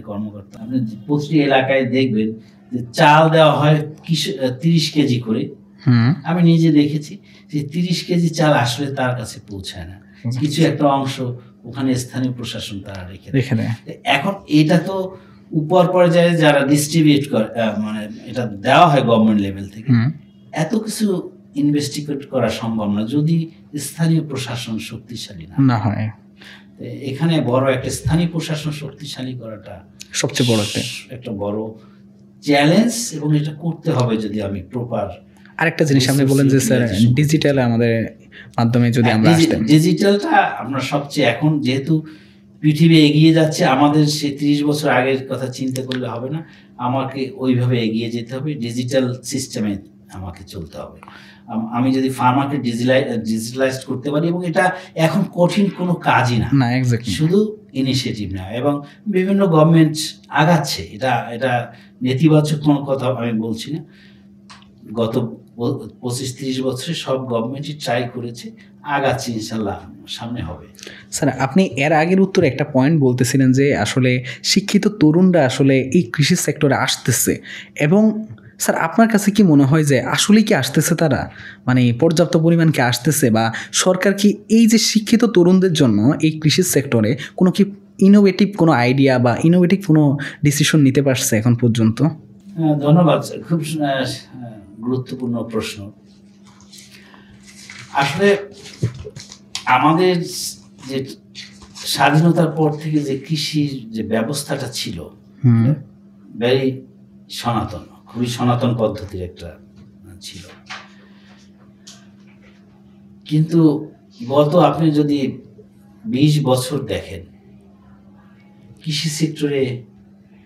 কর্মকর্তা, আপনি প্রতিটি এলাকায় দেখবেন যে চাল দেওয়া হয় 30 কেজি করে। আমি নিজে দেখেছি যে 30 কেজি চাল আসলে তার কাছে পৌঁছায় না, কিছু একটা অংশ ওখানে স্থানীয় প্রশাসন তারা রেখে দেয়। এখন এটা তো উপর পর্যায়ে যারা ডিস্ট্রিবিউট করে, মানে এটা দেওয়া হয় গভর্নমেন্ট লেভেল থেকে, এত কিছু ইনভেস্টিগেট করা সম্ভব না যদি স্থানীয় প্রশাসন শক্তিশালী না হয়। এখানে বড় একটা স্থানীয় প্রশাসন শক্তিশালী করাটা সবচেয়ে বড় একটা বড় চ্যালেঞ্জ, এবং এটা করতে হবে যদি আমি প্রপার। আরেকটা জিনিস আপনি বলেন যে স্যার ডিজিটাল আমাদের মাধ্যমে যদি আমরা আসতাম, ডিজিটালটা আমরা সবচেয়ে, এখন যেহেতু পৃথিবী এগিয়ে যাচ্ছে, আমাদের সে 30 বছর আগের কথা চিন্তা করলে হবে না, আমাকে ওইভাবে এগিয়ে যেতে হবে, ডিজিটাল সিস্টেমে আমাকে চলতে হবে। আমি যদি ফার্মাকে ডিজিটালাইজ করতে পারি, এবং এটা এখন কঠিন কোনো কাজই না, শুধু ইনিশিয়েটিভ নেওয়া, এবং বিভিন্ন গভর্নমেন্ট আগাচ্ছে। এটা নেতিবাচক কোনো কথা আমি বলছি না, গত 25-30 বছরে সব গভর্নমেন্টই ট্রাই করেছে, আগাচ্ছে, ইনশাল্লাহ সামনে হবে। স্যার আপনি এর আগের উত্তরে একটা পয়েন্ট বলতেছিলেন যে আসলে শিক্ষিত তরুণরা আসলে এই কৃষি সেক্টরে আসতেছে, এবং স্যার আপনার কাছে কি মনে হয় যে আসলেই কি আসতেছে তারা, মানে পর্যাপ্ত পরিমাণ কি আসতেছে, বা সরকার কি এই যে শিক্ষিত তরুণদের জন্য এই কৃষি সেক্টরে কোনো কি ইনোভেটিভ কোনো আইডিয়া বা ইনোভেটিভ কোনো ডিসিশন নিতে পারছে এখন পর্যন্ত? ধন্যবাদ, খুব গুরুত্বপূর্ণ প্রশ্ন। আসলে আমাদের যে স্বাধীনতার পর থেকে যে কৃষির যে ব্যবস্থাটা ছিল, ভেরি সনাতন, খুবই সনাতন পদ্ধতির একটা ছিল। কিন্তু গত আপনি যদি 20 বছর দেখেন, কৃষি সেক্টরে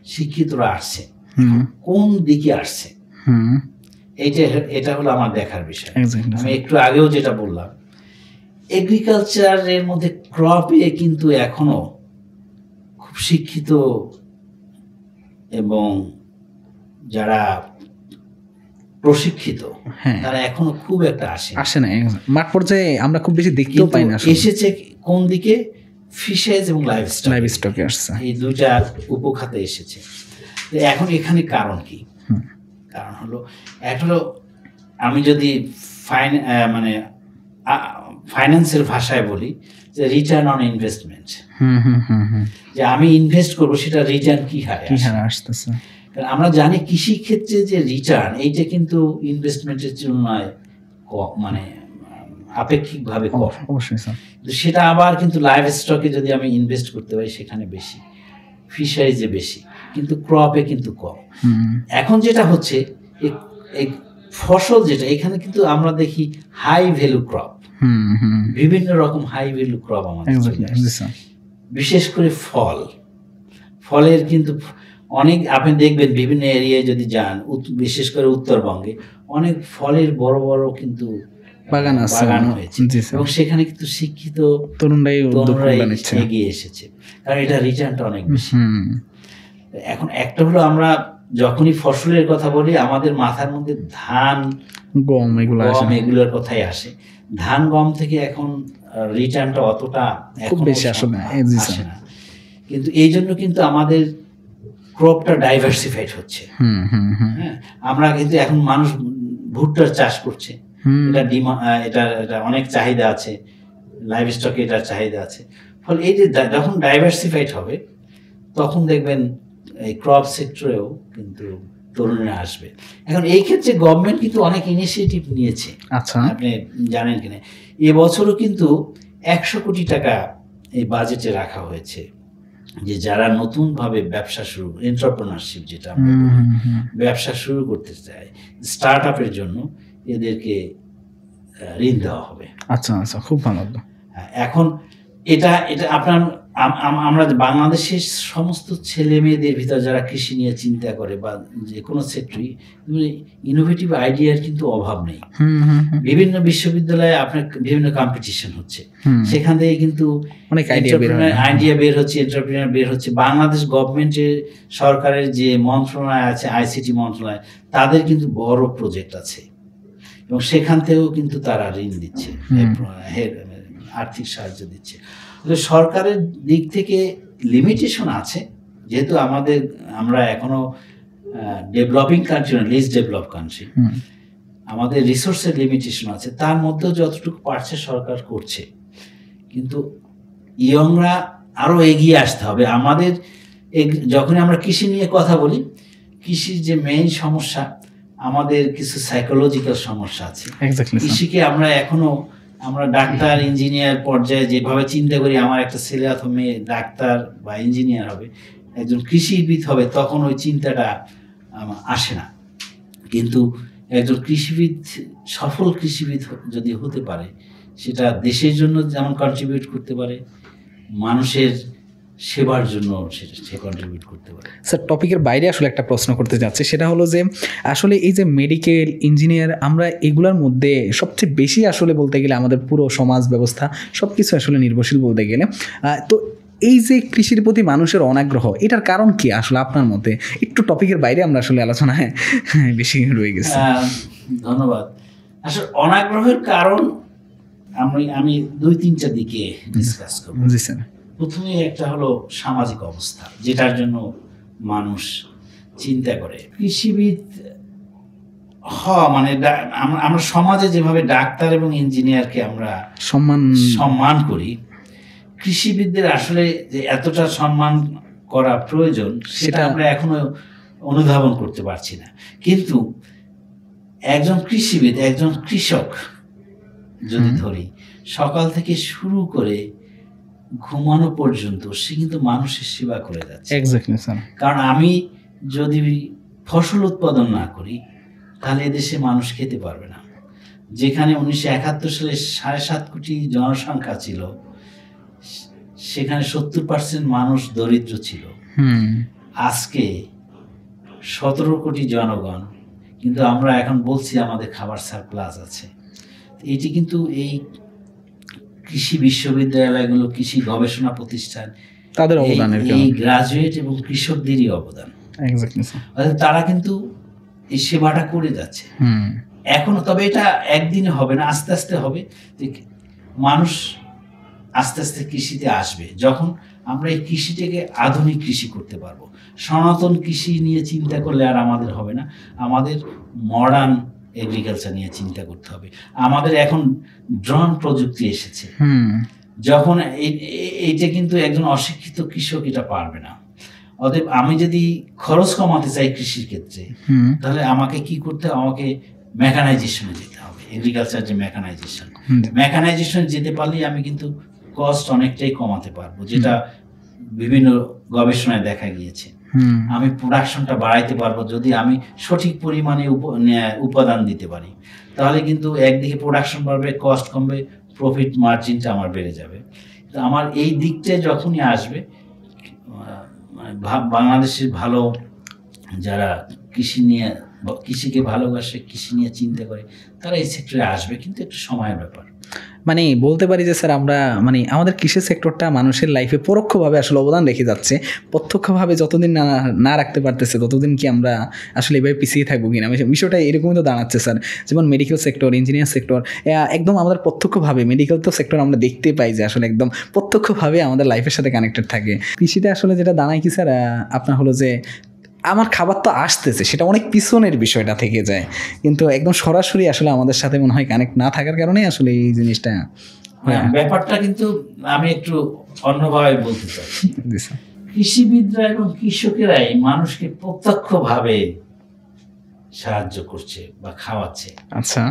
শিক্ষিতরা আসছে, কোন দিকে আসছে, এটা হলো আমার দেখার বিষয়। আমি একটু আগেও যেটা বললাম, এগ্রিকালচারের মধ্যে ক্রপে কিন্তু এখনো খুব শিক্ষিত এবং যারা প্রশিক্ষিত তারা এখনো খুব একটা আসে না মাঠ পর্যায়ে, আমরা খুব বেশি দেখতেও পাই না। এসেছে কোন দিকে? ফিশারিজ এবং লাইভস্টকে আসছে, এই দুইটা উপখাতে এসেছে। এখন এখানে কারণ কি? কারণ হলো, একটা হলো, আমি যদি মানে ফাইন্যান্সের ভাষায় বলি যে রিটার্ন অন ইনভেস্টমেন্ট, যে আমি ইনভেস্ট করবো সেটা রিটার্ন কি হারে আসতেছে। আমরা জানি কৃষি ক্ষেত্রে যে রিটার্ন, এইটা কিন্তু ইনভেস্টমেন্টের তুলনায় মানে আপেক্ষিকভাবে কম, সেটা আবার কিন্তু লাইভ স্টকে যদি আমি ইনভেস্ট করতে পারি সেখানে বেশি, ফিশারিজে বেশি, কিন্তু ক্রপে কিন্তু কম। এখন যেটা হচ্ছে, এই ফসল যেটা, এখানে কিন্তু আমরা দেখি হাই ভ্যালু ক্রপ, বিভিন্ন রকম হাই ভ্যালু ক্রপ আমাদের, বিশেষ করে ফলের কিন্তু অনেক, আপনি দেখবেন বিভিন্ন এরিয়ায় যদি যান, বিশেষ করে উত্তরবঙ্গে অনেক ফলের বড় বড় কিন্তু বাগান হয়েছে, এবং সেখানে কিন্তু শিক্ষিত তরুণরাই এগিয়ে এসেছে, কারণ এটা রিটার্নটা অনেক বেশি। এখন একটা হলো, আমরা যখনই ফসলের কথা বলি আমাদের মাথার মধ্যে ধান, গম, এগুলোর কথাই আসে। ধান, গম থেকে এখন রিটার্নটা অতটা বেশি আসে না, কিন্তু এই জন্য কিন্তু আমাদের ক্রপটা ডাইভার্সিফাইড হচ্ছে। হ্যাঁ, আমরা কিন্তু এখন মানুষ ভুট্টার চাষ করছে, এটা অনেক চাহিদা আছে, লাইভ স্টকে এটার চাহিদা আছে। ফলে এই যে যখন ডাইভার্সিফাইড হবে, তখন দেখবেন এই ক্রপ সেক্টরেও কিন্তু তরুণরা আসবে। এখন এই ক্ষেত্রে গভর্নমেন্ট কিন্তু অনেক ইনিশিয়েটিভ নিয়েছে। আচ্ছা, আপনি জানেন কিনা, এবছরও কিন্তু 100 কোটি টাকা এই বাজেটে রাখা হয়েছে, যে যারা নতুনভাবে ব্যবসা শুরু, এন্টারপ্রেনারশিপ যেটা ব্যবসা শুরু করতে চায়, স্টার্ট আপের জন্য এদেরকে ঋণ দেওয়া হবে। আচ্ছা আচ্ছা, খুব ভালো। এখন এটা আপনার আমরা বাংলাদেশের সমস্ত ছেলে মেয়েদের ভিতর যারা কৃষি নিয়ে চিন্তা করে বা যে কোনো সেক্টরই, ইনোভেটিভ আইডিয়ার কিন্তু অভাব নেই। বিভিন্ন বিশ্ববিদ্যালয়ে আপনার বিভিন্ন কম্পিটিশন হচ্ছে, সেখান থেকে কিন্তু অনেক আইডিয়া বের হচ্ছে, এন্টারপ্রেনার বের হচ্ছে। বাংলাদেশ গভর্নমেন্টের সরকারের যে মন্ত্রণালয় আছে, আইসিটি মন্ত্রণালয়, তাদের কিন্তু বড় প্রজেক্ট আছে এবং সেখান থেকেও কিন্তু তারা ঋণ দিচ্ছে, আর্থিক সাহায্য দিচ্ছে। সরকারের দিক থেকে লিমিটেশন আছে, যেহেতু আমরা এখনো ডেভেলপিং কান্ট্রি না, লিস্ট ডেভেলপ কান্ট্রি, আমাদের রিসোর্সের লিমিটেশন আছে। তার মধ্যেও যতটুকু পারছে সরকার করছে, কিন্তু ইয়ংরা আরো এগিয়ে আসতে হবে। আমাদের যখন আমরা কৃষি নিয়ে কথা বলি, কৃষির যে মেইন সমস্যা, আমাদের কিছু সাইকোলজিক্যাল সমস্যা আছে। কৃষিকে আমরা ডাক্তার ইঞ্জিনিয়ার পর্যায়ে যেভাবে চিন্তা করি, আমার একটা ছেলে অথবা মেয়ে ডাক্তার বা ইঞ্জিনিয়ার হবে, একজন কৃষিবিদ হবে, তখন ওই চিন্তাটা আসে না। কিন্তু একজন কৃষিবিদ, সফল কৃষিবিদ যদি হতে পারে, সেটা দেশের জন্য যেমন কন্ট্রিবিউট করতে পারে, মানুষের সেবার জন্য সে কন্ট্রিবিউট করতে পারে। স্যার, টপিকের বাইরে আসলে একটা প্রশ্ন করতে যাচ্ছি, সেটা হলো যে আসলে এই যে মেডিকেল, ইঞ্জিনিয়ার, আমরা এগুলোর মধ্যে সবচেয়ে বেশি আসলে বলতে গেলে আমাদের পুরো সমাজ ব্যবস্থা সব কিছু আসলে নির্ভরশীল বলতে গেলে। তো এই যে কৃষির প্রতি মানুষের অনাগ্রহ, এটার কারণ কি আসলে আপনার মতে? একটু টপিকের বাইরে আমরা আসলে আলোচনায় বেশি রয়ে গেছি। ধন্যবাদ। আসলে অনাগ্রহের কারণ আমি 2-3টা দিকে ডিসকাস করব। জি স্যার। প্রথমে একটা হলো সামাজিক অবস্থা, যেটার জন্য মানুষ চিন্তা করে। কৃষিবিদ মানে আমরা সমাজে যেভাবে ডাক্তার এবং ইঞ্জিনিয়ারকে আমরা সম্মান করি, কৃষিবিদদের আসলে যে এতটা সম্মান করা প্রয়োজন সেটা আমরা এখনো অনুধাবন করতে পারছি না। কিন্তু একজন কৃষিবিদ, একজন কৃষক যদি ধরি, সকাল থেকে শুরু করে ঘুমানো পর্যন্ত সে কিন্তু মানুষের সেবা করে যাচ্ছে। কারণ আমি যদি ফসল উৎপাদন না করি, তাহলে এদেশে মানুষ খেতে পারবে না। যেখানে 1971 সালে 7.5 কোটি জনসংখ্যা ছিল, সেখানে 70% মানুষ দরিদ্র ছিল। আজকে 17 কোটি জনগণ, কিন্তু আমরা এখন বলছি আমাদের খাবার সারপ্লাস আছে। এটি কিন্তু এই কৃষি বিশ্ববিদ্যালয়গুলো, কৃষি গবেষণা প্রতিষ্ঠান, তাদের অবদান, এই গ্রাজুয়েট এবং কৃষকদেরই অবদান। তারা কিন্তু এই সেবাটা করে যাচ্ছে এখনো। তবে এটা একদিনে হবে না, আস্তে আস্তে হবে। মানুষ আস্তে আস্তে কৃষিতে আসবে যখন আমরা এই কৃষিটাকে আধুনিক কৃষি করতে পারবো। সনাতন কৃষি নিয়ে চিন্তা করলে আর আমাদের হবে না, আমাদের মডার্ন এগ্রিকালচার নিয়ে চিন্তা করতে হবে। আমাদের এখন ড্রোন প্রযুক্তি এসেছে, যখন এইটা কিন্তু একজন অশিক্ষিত কৃষক এটা পারবে না। অতএব আমি যদি খরচ কমাতে চাই কৃষির ক্ষেত্রে, তাহলে আমাকে কি করতে হবে? আমাকে মেকানাইজেশনে যেতে হবে। এগ্রিকালচার যে মেকানাইজেশন যেতে পারলেই আমি কিন্তু কস্ট অনেকটাই কমাতে পারবো, যেটা বিভিন্ন গবেষণায় দেখা গিয়েছে। আমি প্রোডাকশনটা বাড়াইতে পারবো যদি আমি সঠিক পরিমাণে উপাদান দিতে পারি। তাহলে কিন্তু একদিকে প্রোডাকশন বাড়বে, কস্ট কমবে, প্রফিট মার্জিনটা আমার বেড়ে যাবে। তো আমার এই দিকটা যখনই আসবে, বাংলাদেশের ভালো যারা কৃষিকে ভালোবাসে, কৃষি নিয়ে চিন্তা করে, তারা এই সেক্টরে আসবে, কিন্তু একটু সময়ের ব্যাপার। মানে বলতে পারি যে স্যার, আমরা আমাদের কৃষি সেক্টরটা মানুষের লাইফে পরোক্ষভাবে আসলে অবদান রেখে যাচ্ছে। প্রত্যক্ষভাবে যতদিন না রাখতে পারতেছে, ততদিন কি আমরা আসলে এভাবে পিছিয়ে থাকবো কিনা, বিষয়টা এরকমই তো দাঁড়াচ্ছে স্যার। যেমন মেডিকেল সেক্টর, ইঞ্জিনিয়ার সেক্টর, একদম আমাদের প্রত্যক্ষভাবে মেডিকেল তো সেক্টর আমরা দেখতে পাই যে আসলে একদম প্রত্যক্ষভাবে আমাদের লাইফের সাথে কানেক্টেড থাকে। কৃষিতে আসলে যেটা দাঁড়ায় কি স্যার, আপনার হলো যে আমার খাবার তো আসতেছে, সেটা অনেক পিছনের বিষয়টা থেকে যায়, কিন্তু একদম সরাসরি আসলে আমাদের সাথে মনে হয় কানেক্ট না থাকার কারণে আসলে এই জিনিসটা ব্যাপারটা কিন্তু আমি একটু অন্যভাবে বলতে চাচ্ছি। কৃষিবিদরা এবং কৃষকেরাই মানুষকে প্রত্যক্ষভাবে সাহায্য করছে বা খাওয়াচ্ছে। আচ্ছা,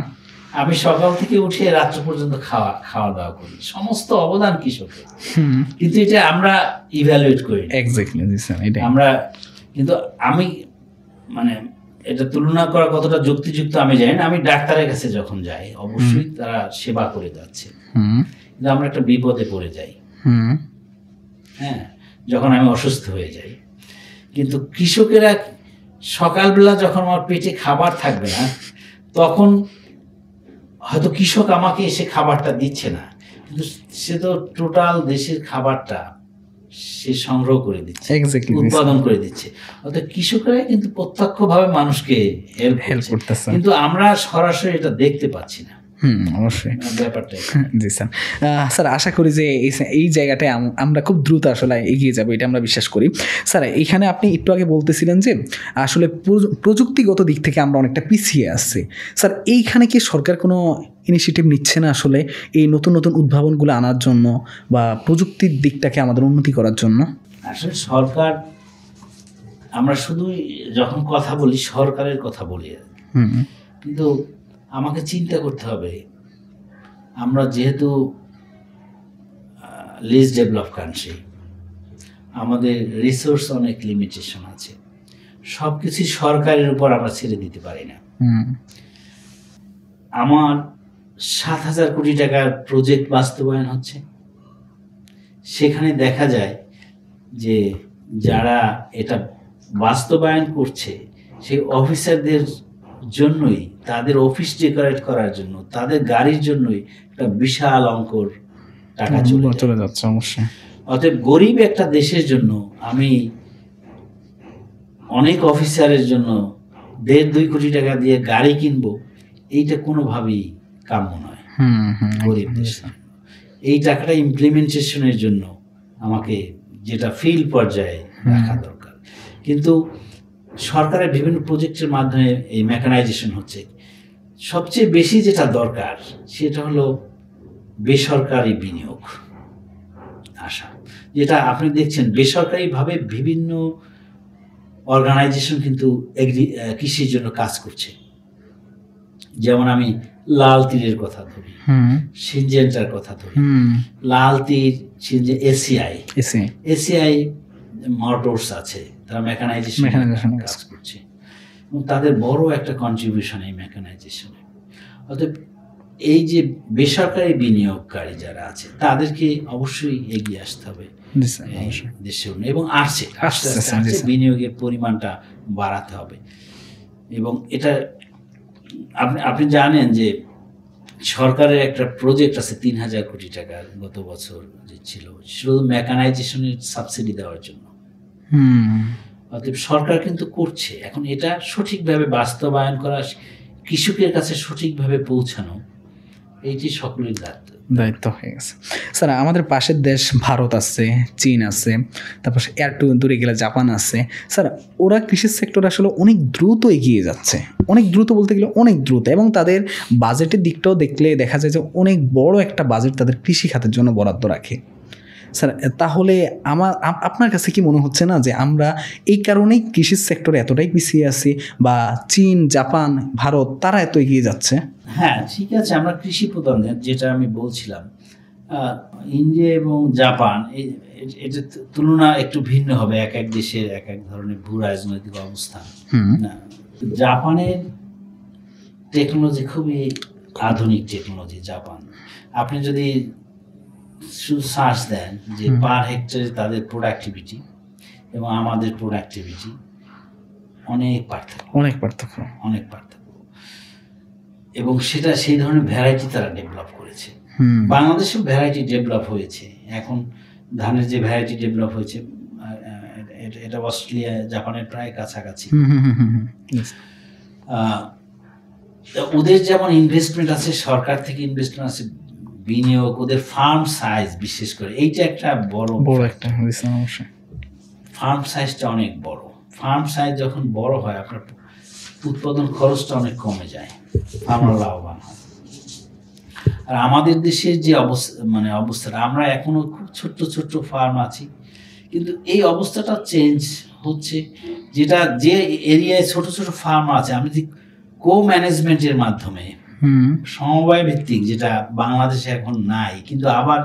আমি সকাল থেকে উঠে রাত্র পর্যন্ত খাওয়া দাওয়া করি, সমস্ত অবদান কৃষকের, কিন্তু এটা আমরা ইভ্যালুয়েট করি। এক্স্যাক্টলি স্যার, এটা আমরা কিন্তু আমি এটা তুলনা করা কতটা যুক্তিযুক্ত আমি জানি না। আমি ডাক্তারের কাছে যখন যাই অবশ্যই তারা সেবা করে যাচ্ছে, কিন্তু আমরা একটা বিপদে পড়ে যাই, হ্যাঁ, যখন আমি অসুস্থ হয়ে যাই। কিন্তু কৃষকেরা সকালবেলা যখন আমার পেটে খাবার থাকবে না, তখন হয়তো কৃষক আমাকে এসে খাবারটা দিচ্ছে না, কিন্তু সে তো টোটাল দেশের খাবারটা সে সংগ্রহ করে দিচ্ছে, উৎপাদন করে দিচ্ছে। অর্থাৎ কৃষকরাই কিন্তু প্রত্যক্ষভাবে মানুষকে হেল্প করতেছে, কিন্তু আমরা সরাসরি এটা দেখতে পাচ্ছি না। অবশ্যই ব্যাপারটা জি স্যার। স্যার আশা করি যে এই জায়গাটায় আমরা খুব দ্রুত আসলে এগিয়ে যাবো, এটা আমরা বিশ্বাস করি। স্যার এইখানে আপনি একটু আগে বলতেছিলেন যে আসলে প্রযুক্তিগত দিক থেকে আমরা অনেকটা পিছিয়ে আসছি। স্যার এইখানে কি সরকার কোনো ইনিশিয়েটিভ নিচ্ছে না আসলে এই নতুন নতুন উদ্ভাবনগুলো আনার জন্য বা প্রযুক্তির দিকটাকে আমাদের উন্নতি করার জন্য? আসলে সরকার, আমরা শুধুই যখন কথা বলি সরকারের কথা বলি, কিন্তু আমাকে চিন্তা করতে হবে, আমরা যেহেতু লিস্ট ডেভেলপ কান্ট্রি, আমাদের রিসোর্স অনেক লিমিটেশন আছে, সব কিছু সরকারের উপর আমরা ছেড়ে দিতে পারি না। আমার 7,000 কোটি টাকার প্রজেক্ট বাস্তবায়ন হচ্ছে, সেখানে দেখা যায় যে যারা এটা বাস্তবায়ন করছে সেই অফিসারদের জন্যই, তাদের অফিস ডেকোরেট করার জন্য, তাদের গাড়ির জন্যই একটা বিশাল অঙ্কর টাকা চলে যাচ্ছে অবশ্যই। অতএব গরিব একটা দেশের জন্য আমি অনেক অফিসারের জন্য 1.5-2 কোটি টাকা দিয়ে গাড়ি কিনবো, এইটা কোনোভাবেই কাম্য নয় গরিব দেশ। এই টাকাটা ইমপ্লিমেন্টেশনের জন্য আমাকে যেটা ফিল্ড পর্যায়ে রাখা দরকার। কিন্তু সরকারের বিভিন্ন প্রজেক্টের মাধ্যমে এই মেকানাইজেশন হচ্ছে। সবচেয়ে বেশি যেটা দরকার সেটা হলো বেসরকারি বিনিয়োগ আসা, যেটা আপনি দেখছেন বেসরকারিভাবে বিভিন্ন অর্গানাইজেশন কিন্তু কৃষির জন্য কাজ করছে। যেমন আমি লাল তীরের কথা ধরি, সিনজেন্টার কথা ধরি, লাল তীর, এসিআই মোটরস আছে, তারা মেকানাইজেশন কাজ করছে এবং তাদের বড় একটা কন্ট্রিবিউশন এই মেকানাইজেশনে। অতএব এই যে বেসরকারি বিনিয়োগকারী যারা আছে তাদেরকে অবশ্যই এগিয়ে আসতে হবে দেশে, এবং আস্তে আস্তে বিনিয়োগের পরিমাণটা বাড়াতে হবে। এবং এটা আপনি জানেন যে সরকারের একটা প্রজেক্ট আছে 3,000 কোটি টাকা গত বছর যে ছিল, শুধু মেকানাইজেশনের সাবসিডি দেওয়ার জন্য। অতএব সরকার কিন্তু করছে। এখন এটা সঠিকভাবে বাস্তবায়ন করা, কৃষকের কাছে সঠিকভাবে পৌঁছানো, এইটি সকলের দায়িত্ব হয়ে গেছে। স্যার আমাদের পাশের দেশ ভারত আছে, চীন আছে, তারপর একটু দূরে গেলে জাপান আছে। স্যার ওরা কৃষি সেক্টর আসলে অনেক দ্রুত এগিয়ে যাচ্ছে, অনেক দ্রুত বলতে গেলে অনেক দ্রুত, এবং তাদের বাজেটের দিকটাও দেখলে দেখা যায় যে অনেক বড় একটা বাজেট তাদের কৃষি খাতের জন্য বরাদ্দ রাখে। স্যার তাহলে আপনার কাছে কি মনে হচ্ছে না যে আমরা এই কারণেই কৃষি সেক্টরে এতটাই পিছিয়ে আছি, বা চীন, জাপান, ভারত তারা এত এগিয়ে যাচ্ছে? হ্যাঁ ঠিক আছে, আমরা কৃষি প্রধান, যেটা আমি বলছিলাম, ইন্ডিয়া এবং জাপান এটা তুলনা একটু ভিন্ন হবে, এক এক দেশের এক এক ধরনের ভূ রাজনৈতিক অবস্থান। জাপানের টেকনোলজি খুবই আধুনিক টেকনোলজি। জাপান, আপনি যদি শুধু সার্চ দেন যে পার হেক্টরে তাদের প্রোডাক্টিভিটি এবং আমাদের প্রোডাক্টিভিটি অনেক পার্থক্য। এবং সেটা সেই ধরনের ভ্যারাইটি তারা ডেভেলপ করেছে। বাংলাদেশেও ভ্যারাইটি ডেভেলপ হয়েছে। এখন ধানের যে ভ্যারাইটি ডেভেলপ হয়েছে এটা অস্ট্রেলিয়া, জাপানের প্রায় কাছাকাছি। ওদের যেমন ইনভেস্টমেন্ট আছে, সরকার থেকে ইনভেস্টমেন্ট আছে, বিনিয়োগ, ওদের ফার্ম সাইজ বিশেষ করে এইটা একটা বড় একটা সমস্যা। ফার্ম সাইজটা অনেক বড়। ফার্ম সাইজ যখন বড় হয় আপনার উৎপাদন খরচটা অনেক কমে যায়, আমরা লাভবান হয়। আর আমাদের দেশের যে অবস্থা আমরা এখনো খুব ছোট্ট ছোট্ট ফার্ম আছি, কিন্তু এই অবস্থাটা চেঞ্জ হচ্ছে। যেটা যে এরিয়ায় ছোট ছোট ফার্ম আছে, আমি যদি কো-ম্যানেজমেন্টের মাধ্যমে সমবায় ভিত্তিক, যেটা বাংলাদেশে এখন নাই, কিন্তু আবার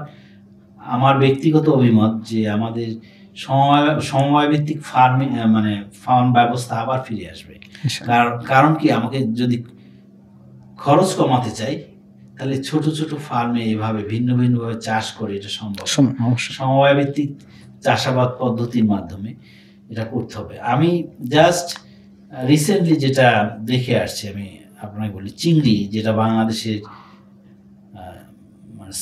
আমার ব্যক্তিগত অভিমত যে আমাদের সমবায় ভিত্তিক ফার্ম ব্যবস্থা আবার ফিরে আসবে। কারণ কি, আমাকে যদি খরচ কমাতে চাই তাহলে ছোট ছোট ফার্মে এভাবে ভিন্ন ভিন্নভাবে চাষ করে এটা সম্ভব। সমবায় ভিত্তিক চাষাবাদ পদ্ধতির মাধ্যমে এটা করতে হবে। আমি জাস্ট রিসেন্টলি যেটা দেখে আসছি, আমি আপনাকে বলি, চিংড়ি যেটা বাংলাদেশের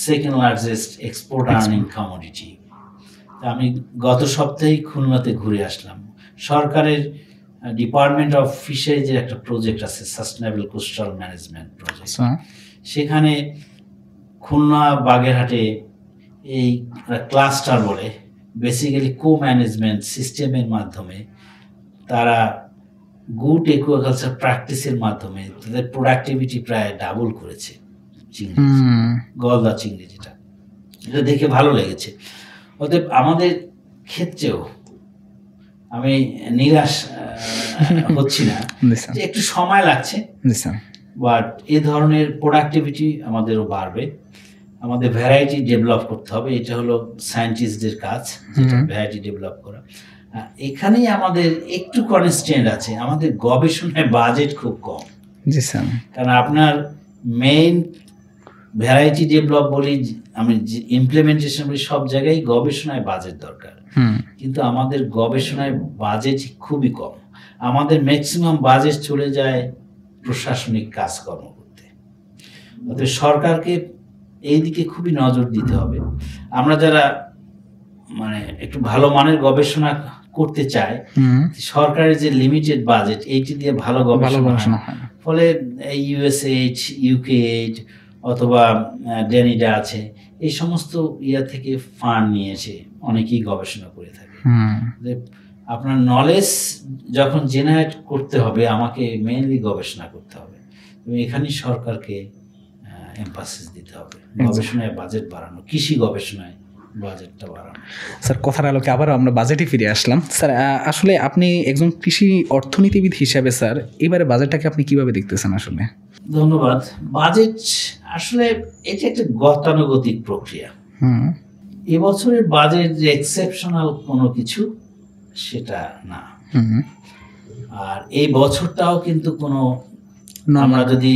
second largest export earning commodity. আমি গত সপ্তাহেই খুলনাতে ঘুরে আসলাম। সরকারের ডিপার্টমেন্ট অফ ফিশারিজের একটা প্রজেক্ট আছে, সাস্টেনেবল কোস্টাল ম্যানেজমেন্ট প্রজেক্ট। সেখানে খুলনা বাগেরহাটে এই ক্লাস্টার বলে, বেসিক্যালি কো ম্যানেজমেন্ট সিস্টেমের মাধ্যমে তারা গুড একুয়াকালচার প্র্যাকটিসের মাধ্যমে তাদের প্রোডাক্টিভিটি প্রায় ডাবল করেছে। চিংড়ি, গলদা চিংড়ি, যেটা দেখে ভালো লেগেছে। অতএব আমাদের ক্ষেত্রেও আমি নিরাশ হচ্ছি না, যে একটু সময় লাগছে, বাট এ ধরনের প্রোডাক্টিভিটি আমাদেরও বাড়বে। আমাদের ভ্যারাইটি ডেভেলপ করতে হবে, এটা হলো সায়েন্টিস্টদের কাজ, ভ্যারাইটি ডেভেলপ করা। এখানেই আমাদের একটু কনস্ট্যান্ট আছে, আমাদের গবেষণায় বাজেট খুব কম। কারণ আপনার মেইন ভ্যারাইটি ডেভেলপ বলি, আমি ইমপ্লিমেন্টেশন বলি, সব জায়গায় গবেষণায় বাজেট দরকার, কিন্তু আমাদের গবেষণায় বাজেট খুবই কম। আমাদের ম্যাক্সিমাম বাজেট চলে যায় প্রশাসনিক কাজকর্ম করতে। অতএব সরকারকে এই দিকে খুবই নজর দিতে হবে। আমরা যারা মানে একটু ভালো মানের গবেষণা করতে চাই, সরকারের যে লিমিটেড বাজেট, এইটি দিয়ে ভালো গবেষণা হয়, ফলে ইউএসএইড, ইউকেএইড অথবা ডেনিডা আছে, এই সমস্ত ইয়া থেকে ফান্ড নিয়ে এসে অনেকেই গবেষণা করে থাকে। আপনার নলেজ যখন জেনারেট করতে হবে, আমাকে মেইনলি গবেষণা করতে হবে, এবং এখানেই সরকারকে এমফাসিস দিতে হবে, গবেষণায় বাজেট বাড়ানো, কৃষি গবেষণায় বাজেটটা বাড়ানো। স্যার, কথার আলোকে আবারও আমরা বাজেটে ফিরে আসলাম। স্যার, আসলে আপনি একজন কৃষি অর্থনীতিবিদ হিসাবে স্যার এবারে বাজেটটাকে আপনি কিভাবে দেখতেছেন? আসলে ধন্যবাদ। বাজেট আসলে এটা একটা গতানুগতিক প্রক্রিয়া। এবছরের বাজেট যে এক্সেপশনাল কোনো কিছু সেটা না, আর এই বছরটাও কিন্তু কোনো, আমরা যদি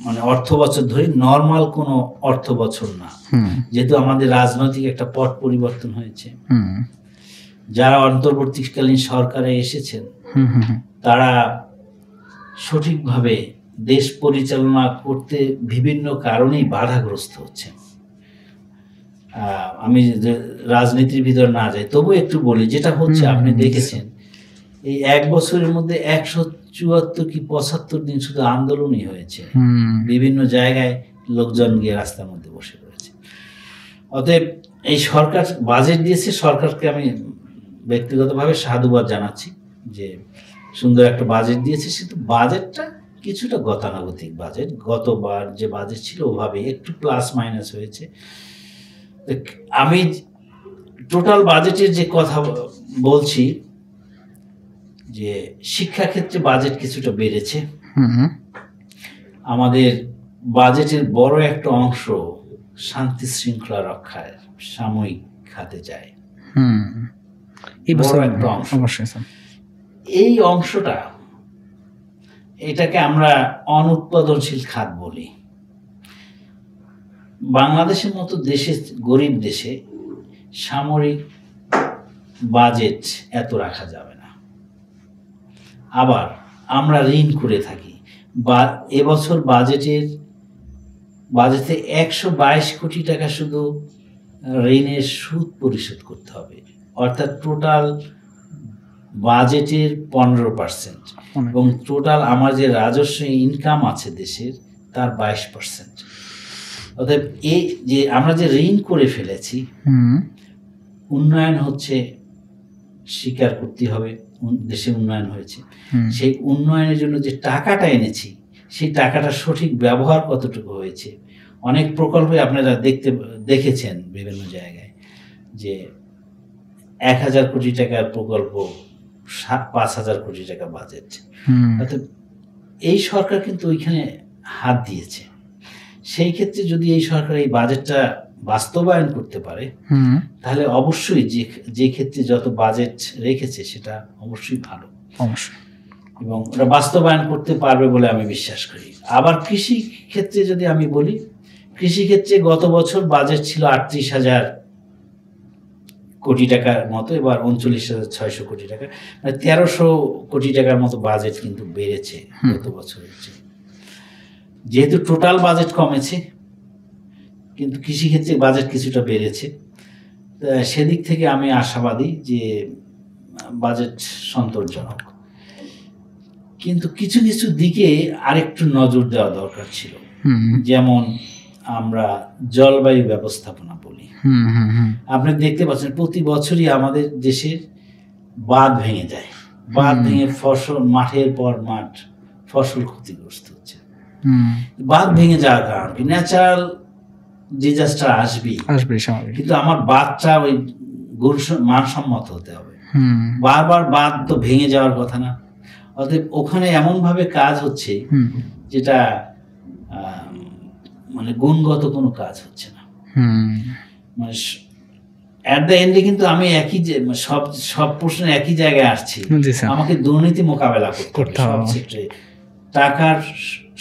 মানে অর্থ বছর ধরি, নর্মাল কোনো অর্থ বছর না, যেহেতু আমাদের রাজনৈতিক একটা পট পরিবর্তন হয়েছে। যারা অন্তর্বর্তীকালীন সরকারে এসেছেন তারা সঠিকভাবে দেশ পরিচালনা করতে বিভিন্ন কারণেই বাধাগ্রস্ত হচ্ছেন। আমি রাজনীতির ভিতর না যাই, তবু একটু বলি, যেটা হচ্ছে আপনি দেখেছেন এই এক বছরের মধ্যে 174 কি 75 দিন শুধু আন্দোলনই হয়েছে, বিভিন্ন জায়গায় লোকজন গিয়ে রাস্তার মধ্যে বসে পড়েছে। অতএব এই সরকার বাজেট দিয়েছে, সরকারকে আমি ব্যক্তিগতভাবে সাধুবাদ জানাচ্ছি যে সুন্দর একটা বাজেট দিয়েছে, কিন্তু বাজেটটা কিছুটা গতানুগতিক বাজেট। গতবার যে বাজেট ছিল ওভাবে একটু প্লাস মাইনাস হয়েছে। আমি টোটাল বাজেটের যে কথা বলছি, যে শিক্ষাক্ষেত্রে বাজেট কিছুটা বেড়েছে, আমাদের বাজেটের বড় একটা অংশ শান্তি শৃঙ্খলা রক্ষায় সাময়িক খাতে যায়। এই অংশটা, এটাকে আমরা অনুৎপাদনশীল খাত বলি। বাংলাদেশের মতো দেশে, গরিব দেশে সামরিক বাজেট এত রাখা যাবে না। আবার আমরা ঋণ করে থাকি, বা এবছর বাজেটে 122 কোটি টাকা শুধু ঋণের সুদ পরিশোধ করতে হবে, অর্থাৎ টোটাল বাজেটের 15%, এবং টোটাল আমার যে রাজস্ব ইনকাম আছে দেশের তার 22%। অতএব এই যে আমরা যে ঋণ করে ফেলেছি, উন্নয়ন হচ্ছে, স্বীকার করতে হবে দেশে উন্নয়ন হয়েছে, সেই উন্নয়নের জন্য যে টাকাটা এনেছি সেই টাকাটা সঠিক ব্যবহার কতটুকু হয়েছে। অনেক প্রকল্পে আপনারা দেখেছেন বিভিন্ন জায়গায় যে 1000 কোটি টাকার প্রকল্প 5000 কোটি টাকা বাজেট। অর্থাৎ এই সরকার কিন্তু ওইখানে হাত দিয়েছে। সেই ক্ষেত্রে যদি এই সরকার এই বাজেটটা বাস্তবায়ন করতে পারে, তাহলে অবশ্যই যে ক্ষেত্রে যত বাজেট রেখেছে সেটা অবশ্যই ভালো। অবশ্যই। এবং ওরা বাস্তবায়ন করতে পারবে বলে আমি বিশ্বাস করি। আবার কৃষি ক্ষেত্রে যদি আমি বলি, কৃষি ক্ষেত্রে গত বছর বাজেট ছিল 38,000 কোটি টাকার মতো, এবার 39,600 কোটি টাকা, মানে 1300 কোটি টাকার মতো বাজেট কিন্তু বেড়েছে গত বছরের চেয়ে। যেহেতু টোটাল বাজেট কমেছে কিন্তু কৃষিক্ষেত্রে বাজেট কিছুটা বেড়েছে, সেদিক থেকে আমি আশাবাদী যে বাজেট সন্তোষজনক। কিন্তু কিছু কিছু দিকে আরেকটু নজর দেওয়া দরকার ছিল, যেমন আমরা জলবায়ু ব্যবস্থাপনা বলি। আপনি দেখতে পাচ্ছেন প্রতি বছরই আমাদের দেশের বাঁধ ভেঙে যায়, বাঁধ ভেঙে ফসল, মাঠের পর মাঠ ফসল ক্ষতিগ্রস্ত হচ্ছে। বাঁধ ভেঙে যাওয়ার কারণ কি? ন্যাচারাল ডিজাস্টার আসবে, কিন্তু আমার বাঁধটা ওই মানসম্মত হতে হবে। বারবার বাঁধ তো ভেঙে যাওয়ার কথা না। অতএব ওখানে এমন ভাবে কাজ হচ্ছে যেটা মানে গুণগত কোনো কাজ হচ্ছে না। মানে অ্যাট দ্য এন্ডে কিন্তু আমি একই সব প্রশ্ন একই জায়গায় আসছি, আমাকে দুর্নীতি মোকাবেলা করতে হবে সব ক্ষেত্রে, টাকার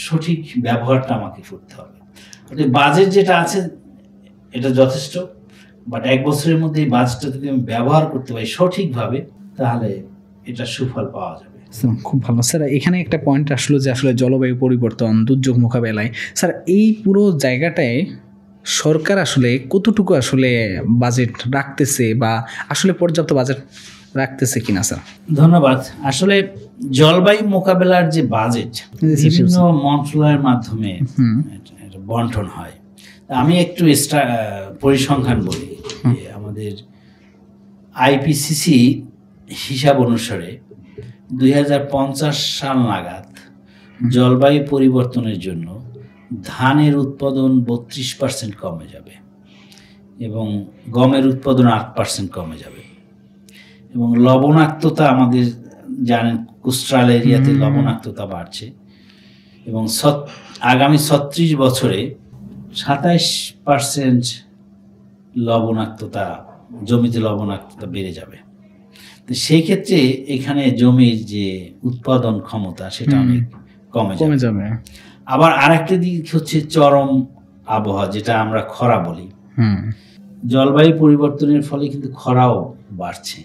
সঠিক ব্যবহারটা আমাকে করতে হবে। বাজেট যেটা আছে এটা যথেষ্ট, বাট 1 বছরের মধ্যে এই বাজেটটা যদি আমি ব্যবহার করতে পারি সঠিকভাবে, তাহলে এটা সুফল পাওয়া যাবে। খুব ভালো স্যার। এখানে একটা পয়েন্ট আসলো যে আসলে জলবায়ু পরিবর্তন, দুর্যোগ মোকাবেলায় স্যার এই পুরো জায়গাটায় সরকার আসলে কতটুকু আসলে বাজেট রাখতেছে বা আসলে পর্যাপ্ত বাজেট রাখতেছে কিনা স্যার? ধন্যবাদ। আসলে জলবায়ু মোকাবেলার যে বাজেট বিভিন্ন মন্ত্রণালয়ের মাধ্যমে বন্টন হয়। আমি একটু পরিসংখ্যান বলি। আমাদের আইপিসিসি হিসাব অনুসারে 2050 সাল নাগাদ জলবায়ু পরিবর্তনের জন্য ধানের উৎপাদন 32% কমে যাবে এবং গমের উৎপাদন 8% কমে যাবে, এবং লবণাক্ততা আমাদের জানেন কোস্টাল এরিয়াতে লবণাক্ততা বাড়ছে, এবং আগামী 36 বছরে 27% লবণাক্ততা, জমিতে লবণাক্ততা বেড়ে যাবে। তো সেই ক্ষেত্রে এখানে জমির যে উৎপাদন ক্ষমতা সেটা অনেক কমে যাবে। আবার আরেকটা দিক হচ্ছে চরম আবহাওয়া, যেটা আমরা খরা বলি। জলবায়ু পরিবর্তনের ফলে কিন্তু খরাও বাড়ছে,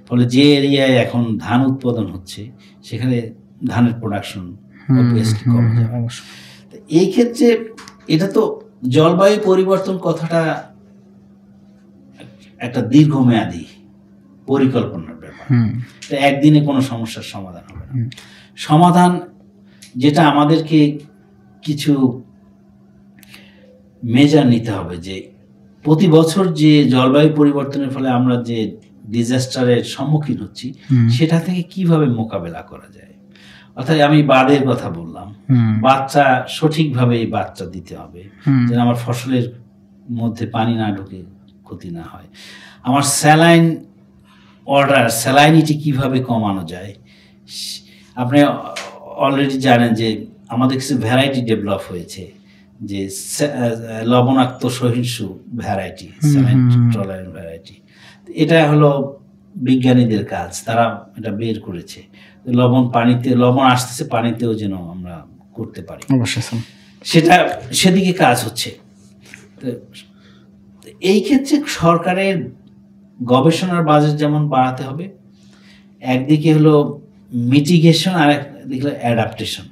ফলে যে এরিয়ায় এখন ধান উৎপাদন হচ্ছে সেখানে ধানের প্রোডাকশন অবভিয়াসলি কমে যাবে। এই ক্ষেত্রে এটা তো জলবায়ু পরিবর্তন কথাটা একটা দীর্ঘমেয়াদী পরিকল্পনার ব্যাপার। একদিনে কোনো সমস্যার সমাধান হবে না। সমাধান যেটা আমাদেরকে কিছু মেজার নিতে হবে, যে প্রতি বছর যে জলবায়ু পরিবর্তনের ফলে আমরা যে ডিজাস্টারের সম্মুখীন হচ্ছি সেটা থেকে কিভাবে মোকাবেলা করা যায়। অর্থাৎ আমি বাঁধের কথা বললাম, বাচ্চা সঠিকভাবে এই বাচ্চা দিতে হবে যেন আমার ফসলের মধ্যে পানি না ঢুকে ক্ষতি না হয়। আমার স্যালাইনিটি কিভাবে কমানো যায়। আপনি অলরেডি জানেন যে আমাদের কিছু ভ্যারাইটি ডেভেলপ হয়েছে, যে লবণাক্ত সহিষ্ণু ভ্যারাইটি, স্যালাইন টলারেন্ট ভ্যারাইটি। এটা হলো বিজ্ঞানীদের কাজ, তারা এটা বের করেছে। লবণ আসতেছে পানিতেও যেন আমরা করতে পারি, সেদিকে কাজ হচ্ছে। এই ক্ষেত্রে সরকারের গবেষণার বাজেট যেমন বাড়াতে হবে, একদিকে হলো মিটিগেশন আর একদিকে হলো অ্যাডাপ্টেশন,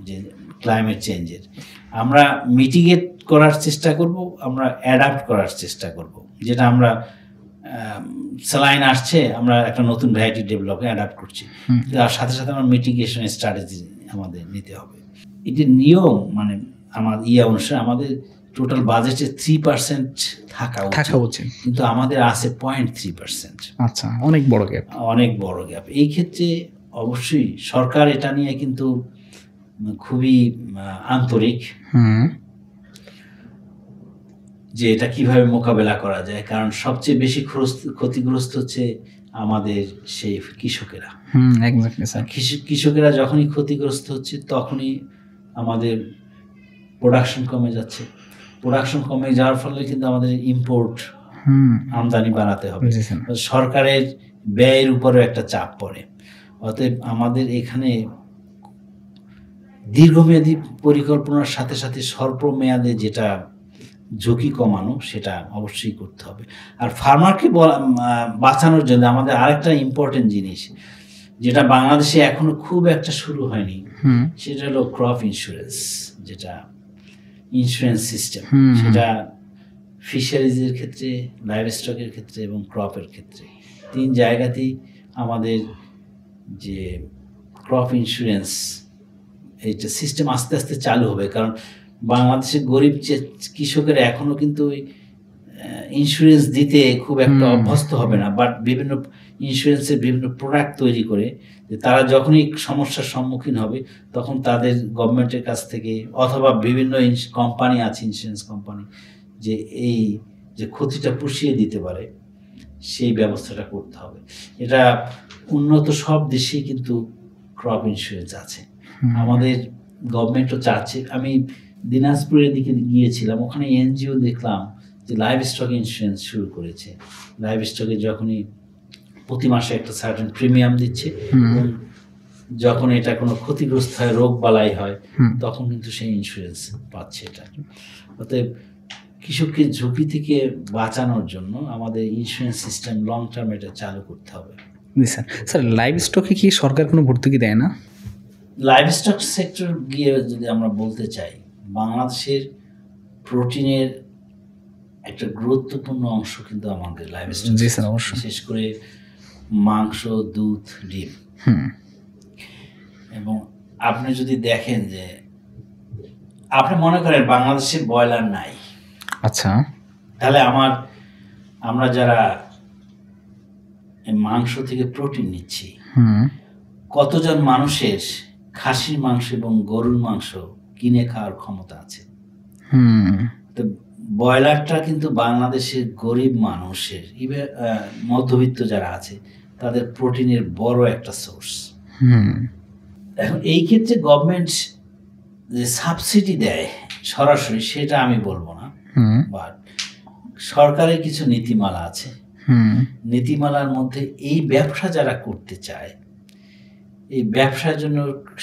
যে ক্লাইমেট চেঞ্জের আমরা মিটিগেট করার চেষ্টা করব, আমরা অ্যাডাপ্ট করার চেষ্টা করব। যেটা আমরা স্যালাইন আসছে, আমরা একটা নতুন ভ্যারাইটি ডেভেলপ অ্যাডাপ্ট করছি, তার সাথে সাথে আমরা মিটিগেশন স্ট্র্যাটেজি আমাদের নিতে হবে। এটি নিয়ম, মানে আমার অনুসারে আমাদের টোটাল বাজেটে 3% থাকা উচিত, কিন্তু আমাদের আছে 0.3%। আচ্ছা, অনেক বড় গ্যাপ। এই ক্ষেত্রে অবশ্যই সরকার এটা নিয়ে কিন্তু খুবই আন্তরিক, যে এটা কিভাবে মোকাবেলা করা যায়। কারণ সবচেয়ে বেশি ক্ষতিগ্রস্ত হচ্ছে আমাদের সেই কৃষকেরা। কৃষকেরা যখনই ক্ষতিগ্রস্ত হচ্ছে তখনই আমাদের প্রোডাকশন কমে যাচ্ছে। প্রোডাকশন কমে যাওয়ার ফলে কিন্তু আমাদের ইম্পোর্ট, আমদানি বাড়াতে হবে। সরকারের ব্যয়ের উপরেও একটা চাপ পড়ে। অতএব আমাদের এখানে দীর্ঘমেয়াদী পরিকল্পনার সাথে সাথে স্বল্প মেয়াদে যেটা ঝুঁকি কমানো সেটা অবশ্যই করতে হবে। আর ফার্মারকে বাঁচানোর জন্য আমাদের আরেকটা ইম্পর্টেন্ট জিনিস যেটা বাংলাদেশে এখনো খুব একটা শুরু হয়নি, সেটা হলো ক্রপ ইন্স্যুরেন্স, যেটা ইন্স্যুরেন্স সিস্টেম, সেটা ফিশারিজের ক্ষেত্রে, লাইভ স্টকের ক্ষেত্রে এবং ক্রপের ক্ষেত্রে 3 জায়গাতেই আমাদের যে ক্রপ ইন্স্যুরেন্স এইটা সিস্টেম আস্তে আস্তে চালু হবে। কারণ বাংলাদেশের গরিব যে কৃষকেরা এখনও কিন্তু ওই ইন্স্যুরেন্স দিতে খুব একটা অভ্যস্ত হবে না, বাট বিভিন্ন ইন্স্যুরেন্সের বিভিন্ন প্রোডাক্ট তৈরি করে যে তারা যখনই সমস্যার সম্মুখীন হবে তখন তাদের গভর্নমেন্টের কাছ থেকে অথবা বিভিন্ন কোম্পানি আছে, ইন্স্যুরেন্স কোম্পানি, যে এই যে ক্ষতিটা পুষিয়ে দিতে পারে সেই ব্যবস্থাটা করতে হবে। এটা উন্নত সব দেশেই কিন্তু ক্রপ ইন্স্যুরেন্স আছে। আমাদের গভর্নমেন্টও চাচ্ছে। আমি দিনাজপুরের দিকে গিয়েছিলাম, ওখানে এনজিও দেখলাম যে লাইভ স্টক ইন্স্যুরেন্স শুরু করেছে। লাইভ স্টকে যখনই প্রতি মাসে একটা সার্টেন প্রিমিয়াম দিচ্ছে, যখন এটা কোনো ক্ষতিগ্রস্ত হয়, রোগ বালাই হয়, তখন কিন্তু সেই ইন্স্যুরেন্স পাচ্ছে এটা। অতএব কৃষককে ঝুঁকি থেকে বাঁচানোর জন্য আমাদের ইন্স্যুরেন্স সিস্টেম লং টার্ম এটা চালু করতে হবে। স্যার লাইভ স্টকে কি সরকার কোনো ভর্তুকি দেয় না? লাইভ স্টক সেক্টর গিয়ে যদি আমরা বলতে চাই, বাংলাদেশের প্রোটিনের একটা গুরুত্বপূর্ণ অংশ কিন্তু আমাদের লাইভ স্টক, বিশেষ করে মাংস, দুধ, ডিম। এবং আপনি যদি দেখেন যে আপনি মনে করেন বাংলাদেশে ব্রয়লার নাই, আচ্ছা, তাহলে আমরা যারা মাংস থেকে প্রোটিন নিচ্ছি, কতজন মানুষের খাসির মাংস এবং গরুর মাংস কিনে খাওয়ার ক্ষমতা আছে? তো ব্রয়লারটা কিন্তু বাংলাদেশের গরিব মানুষের, মধ্যবিত্ত যারা আছে তাদের প্রোটিনের বড় একটা সোর্স। এখন এই ক্ষেত্রে গভর্নমেন্ট যে সাবসিডি দেয় সরাসরি সেটা আমি বলবো না, বাট সরকারের কিছু নীতিমালা আছে। নীতিমালার মধ্যে এই ব্যবসা যারা করতে চায়, এই ব্যবসার জন্য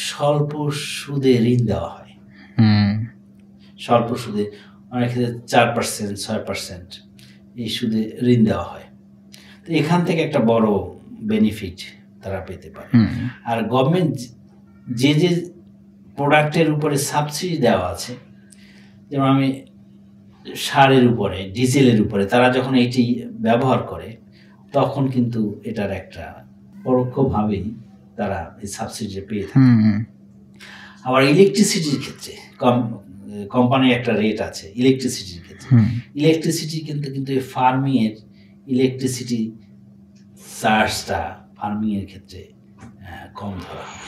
স্বল্প সুদে ঋণ দেওয়া হয়। স্বল্প সুদে, অনেক ক্ষেত্রে 4%, 6% এই সুদে ঋণ দেওয়া হয়। তো এখান থেকে একটা বড় বেনিফিট তারা পেতে পারে। আর গভর্নমেন্ট যে যে প্রোডাক্টের উপরে সাবসিডি দেওয়া আছে, যেমন আমি সারের উপরে, ডিজেলের উপরে, তারা যখন এটি ব্যবহার করে তখন কিন্তু এটার একটা পরোক্ষভাবেই তারা এই সাবসিডি পেয়ে থাকে। আবার ইলেকট্রিসিটির ক্ষেত্রে কোম্পানির একটা রেট আছে ইলেকট্রিসিটির ক্ষেত্রে। ইলেকট্রিসিটি কিন্তু এই ফার্মিংয়ের ইলেকট্রিসিটি চার্জটা ফার্মিংয়ের ক্ষেত্রে কম ধরা হয়।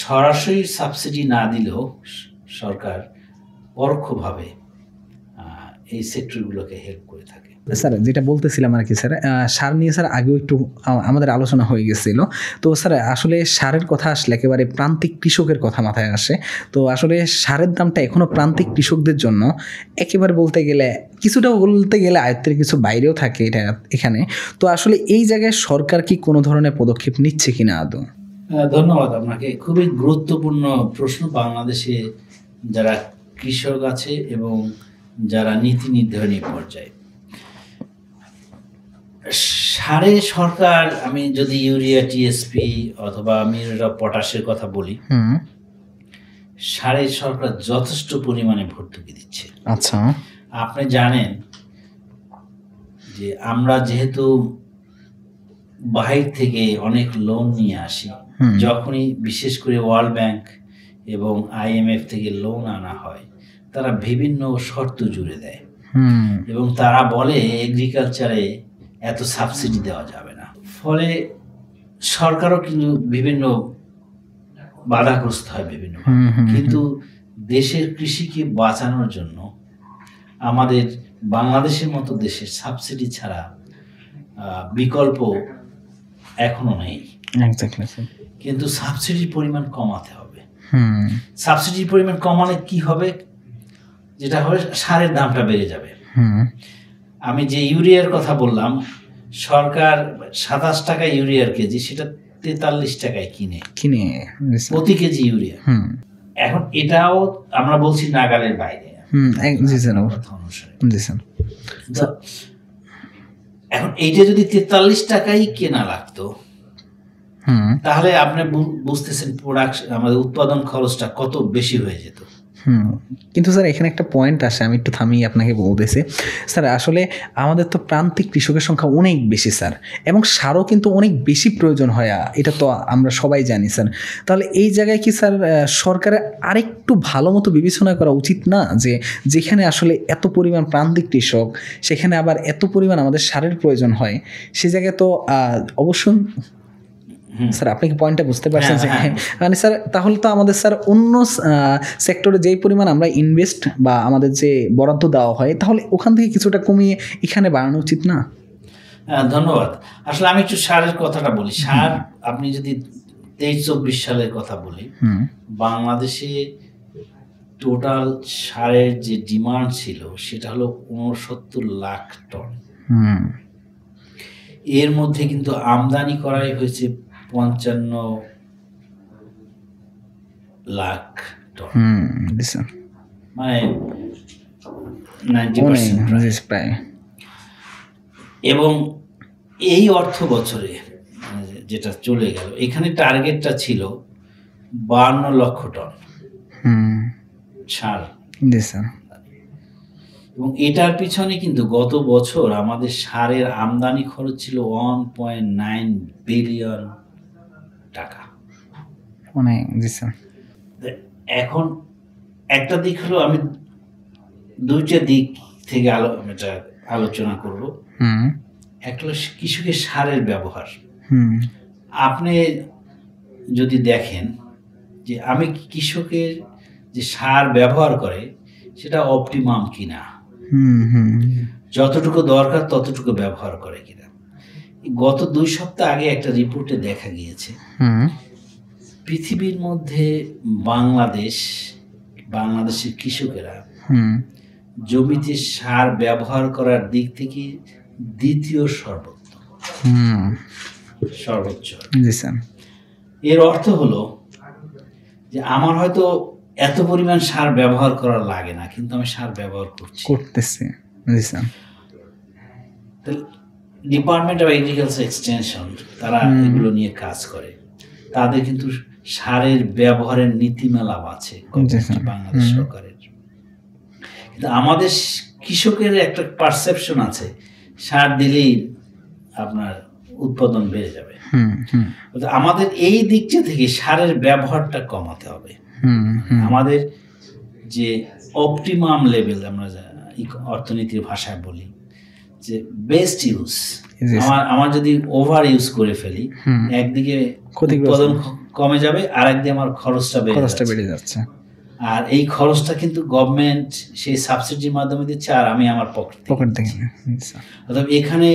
সরাসরি সাবসিডি না দিলেও সরকার পরোক্ষভাবে এই সেক্টরগুলোকে হেল্প করে থাকে। স্যার যেটা বলতেছিলাম আর কি স্যার, সার নিয়ে স্যার আগেও একটু আমাদের আলোচনা হয়ে গেছিল। তো স্যার আসলে সারের কথা আসলে একেবারে প্রান্তিক কৃষকের কথা মাথায় আসে। তো আসলে সারের দামটা এখনও প্রান্তিক কৃষকদের জন্য একেবারে বলতে গেলে আয়ত্তের কিছু বাইরেও থাকে এটা এখানে। তো আসলে এই জায়গায় সরকার কি কোনো ধরনের পদক্ষেপ নিচ্ছে কিনা আদৌ? ধন্যবাদ আপনাকে, খুবই গুরুত্বপূর্ণ প্রশ্ন। বাংলাদেশে যারা কৃষক আছে এবং যারা নীতি নির্ধারণী পর্যায়ে, সারে সরকার, আমি যদি ইউরিয়া, টিএসপি অথবা মিউরেট অফ পটাশের কথা বলি, সারে সরকার যথেষ্ট পরিমাণে ভর্তুকি দিচ্ছে। আচ্ছা, আপনি জানেন যে আমরা যেহেতু বাহির থেকে অনেক লোন নিয়ে আসি, যখনই বিশেষ করে ওয়ার্ল্ড ব্যাংক এবং IMF থেকে লোন আনা হয়, তারা বিভিন্ন শর্ত জুড়ে দেয় এবং তারা বলে এগ্রিকালচারে এত সাবসিডি দেওয়া যাবে না। ফলে সরকারও কিন্তু বিভিন্ন বাধাগ্রস্ত হয় বিভিন্ন। কিন্তু দেশের কৃষিকে বাঁচানোর জন্য আমাদের বাংলাদেশের মতো দেশের সাবসিডি ছাড়া বিকল্প এখনো নেই। কিন্তু সাবসিডির পরিমাণ কমাতে হবে। সাবসিডির পরিমাণ কমালে কি হবে? যেটা হবে, সারের দামটা বেড়ে যাবে। আমি যে ইউরিয়ার কথা বললাম, সরকার 27 টাকা ইউরিয়ার কেজি, সেটা 43 টাকায় কিনে জি প্রতি কেজি ইউরিয়া। এখন এটাও আমরা বলছি নাগালের বাইরে জি স্যার কথা অনুসারে। জি স্যার। তো এখন এইটা যদি 43 টাকাই কেনা লাগতো তাহলে আপনি বুঝতেছেন প্রোডাকশন আমাদের উৎপাদন খরচটা কত বেশি হয়ে যেত। কিন্তু স্যার এখানে একটা পয়েন্ট আসে, আমি একটু থামিয়ে আপনাকে বলতেছি স্যার। আসলে আমাদের তো প্রান্তিক কৃষকের সংখ্যা অনেক বেশি স্যার, এবং সারও কিন্তু অনেক বেশি প্রয়োজন হয়, এটা তো আমরা সবাই জানি স্যার। তাহলে এই জায়গায় কি স্যার সরকারের আরেকটু ভালো মতো বিবেচনা করা উচিত না, যে যেখানে আসলে এত পরিমাণ প্রান্তিক কৃষক সেখানে আবার এত পরিমাণ আমাদের সারের প্রয়োজন হয়, সে জায়গায় তো অবশ্যই স্যার আপনি কি পয়েন্টটা বুঝতে পারছেন? মানে স্যার তাহলে তো আমাদের স্যার অন্য সেক্টরে যেই পরিমাণ আমরা ইনভেস্ট বা আমাদের যে বরাদ্দ দেওয়া হয়, তাহলে ওখান থেকে কিছুটা কমিয়ে এখানে বাড়ানো উচিত না? ধন্যবাদ। আসলে আমি একটু সারের কথাটা বলি। সার আপনি যদি 23-24 সালের কথা বলি, বাংলাদেশে টোটাল সারের যে ডিমান্ড ছিল সেটা হলো 69 লাখ টন। এর মধ্যে কিন্তু আমদানি করাই হয়েছে 55 লাখ টন, মানে 90% প্রায়। এবং এই অর্থ বছরে যেটা চলে গেল, এখানে টার্গেটটা ছিল 52 লক্ষ টন সার। এবং এটার পিছনে কিন্তু গত বছর আমাদের সারের আমদানি খরচ ছিল 1.9 বিলিয়ন টাকা। এখন একটা দিক হলো, আমি দুইটা দিক থেকে আলোচনা করব। একটা হলো কৃষকের সারের ব্যবহার। আপনি যদি দেখেন যে আমি কৃষকের যে সার ব্যবহার করে সেটা অপটিমাম কিনা, যতটুকু দরকার ততটুকু ব্যবহার করে কিনা। গত 2 সপ্তাহ আগে একটা রিপোর্টে দেখা গিয়েছে পৃথিবীর মধ্যে বাংলাদেশের কৃষকেরা জমিতে সার ব্যবহার করার দিক থেকে দ্বিতীয় সর্বোচ্চ। এর অর্থ হলো যে আমার হয়তো এত পরিমাণ সার ব্যবহার করা লাগে না, কিন্তু আমি সার ব্যবহার করতেছি। ডিপার্টমেন্ট অফ এগ্রিকালচার এক্সটেনশন তারা এগুলো নিয়ে কাজ করে, তাদের কিন্তু সারের ব্যবহারের নীতিমালা আছে বাংলাদেশ সরকারের। কিন্তু আমাদের কৃষকের একটা পারসেপশন আছে সার দিলেই আপনার উৎপাদন বেড়ে যাবে। আমাদের এই দিকটা থেকে সারের ব্যবহারটা কমাতে হবে। আমাদের যে অপটিমাম লেভেল, আমরা অর্থনীতির ভাষায় বলি যে বেস্ট ইউজ, আমার যদি ওভার ইউজ করে ফেলি একদিকে উৎপাদন কমে যাবে, আর একদিকে আমার খরচটা বেড়ে যাচ্ছে। আর এই খরচটা কিন্তু গভর্নমেন্ট সেই সাবসিডির মাধ্যমে দিচ্ছে, আর আমি আমার পকেট থেকে। অর্থাৎ এখানে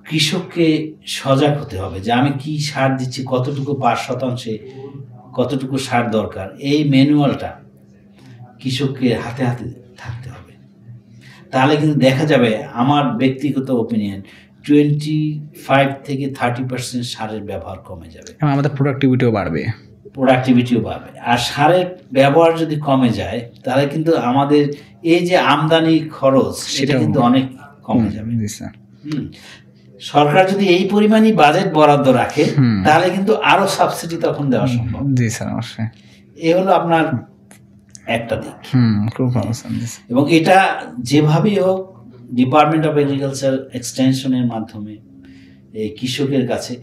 কৃষককে সজাগ হতে হবে যে আমি কি সার দিচ্ছি, কতটুকু পার শতাংশে কতটুকু সার দরকার, এই ম্যানুয়ালটা কৃষককে হাতে হাতে থাকতে হবে। তাহলে কিন্তু দেখা যাবে, আমার ব্যক্তিগত ওপিনিয়ন, 25 থেকে 30% সারের ব্যবহার কমে যাবে, আমাদের প্রোডাক্টিভিটিও বাড়বে। আর সারের ব্যবহার যদি কমে যায় তাহলে কিন্তু আমাদের এই যে আমদানি খরচ সেটা কিন্তু অনেক কমে যাবে। সরকার যদি এই পরিমাণই বাজেট বরাদ্দ রাখে তাহলে কিন্তু আরো সাবসিডি তখন দেওয়া সম্ভব। এই হলো আপনার একটা দিক। এবং এটা যেভাবেই হোক ডিপার্টমেন্ট অফ এগ্রিকালচার এক্সটেনশনের মাধ্যমে এই কৃষকের কাছে,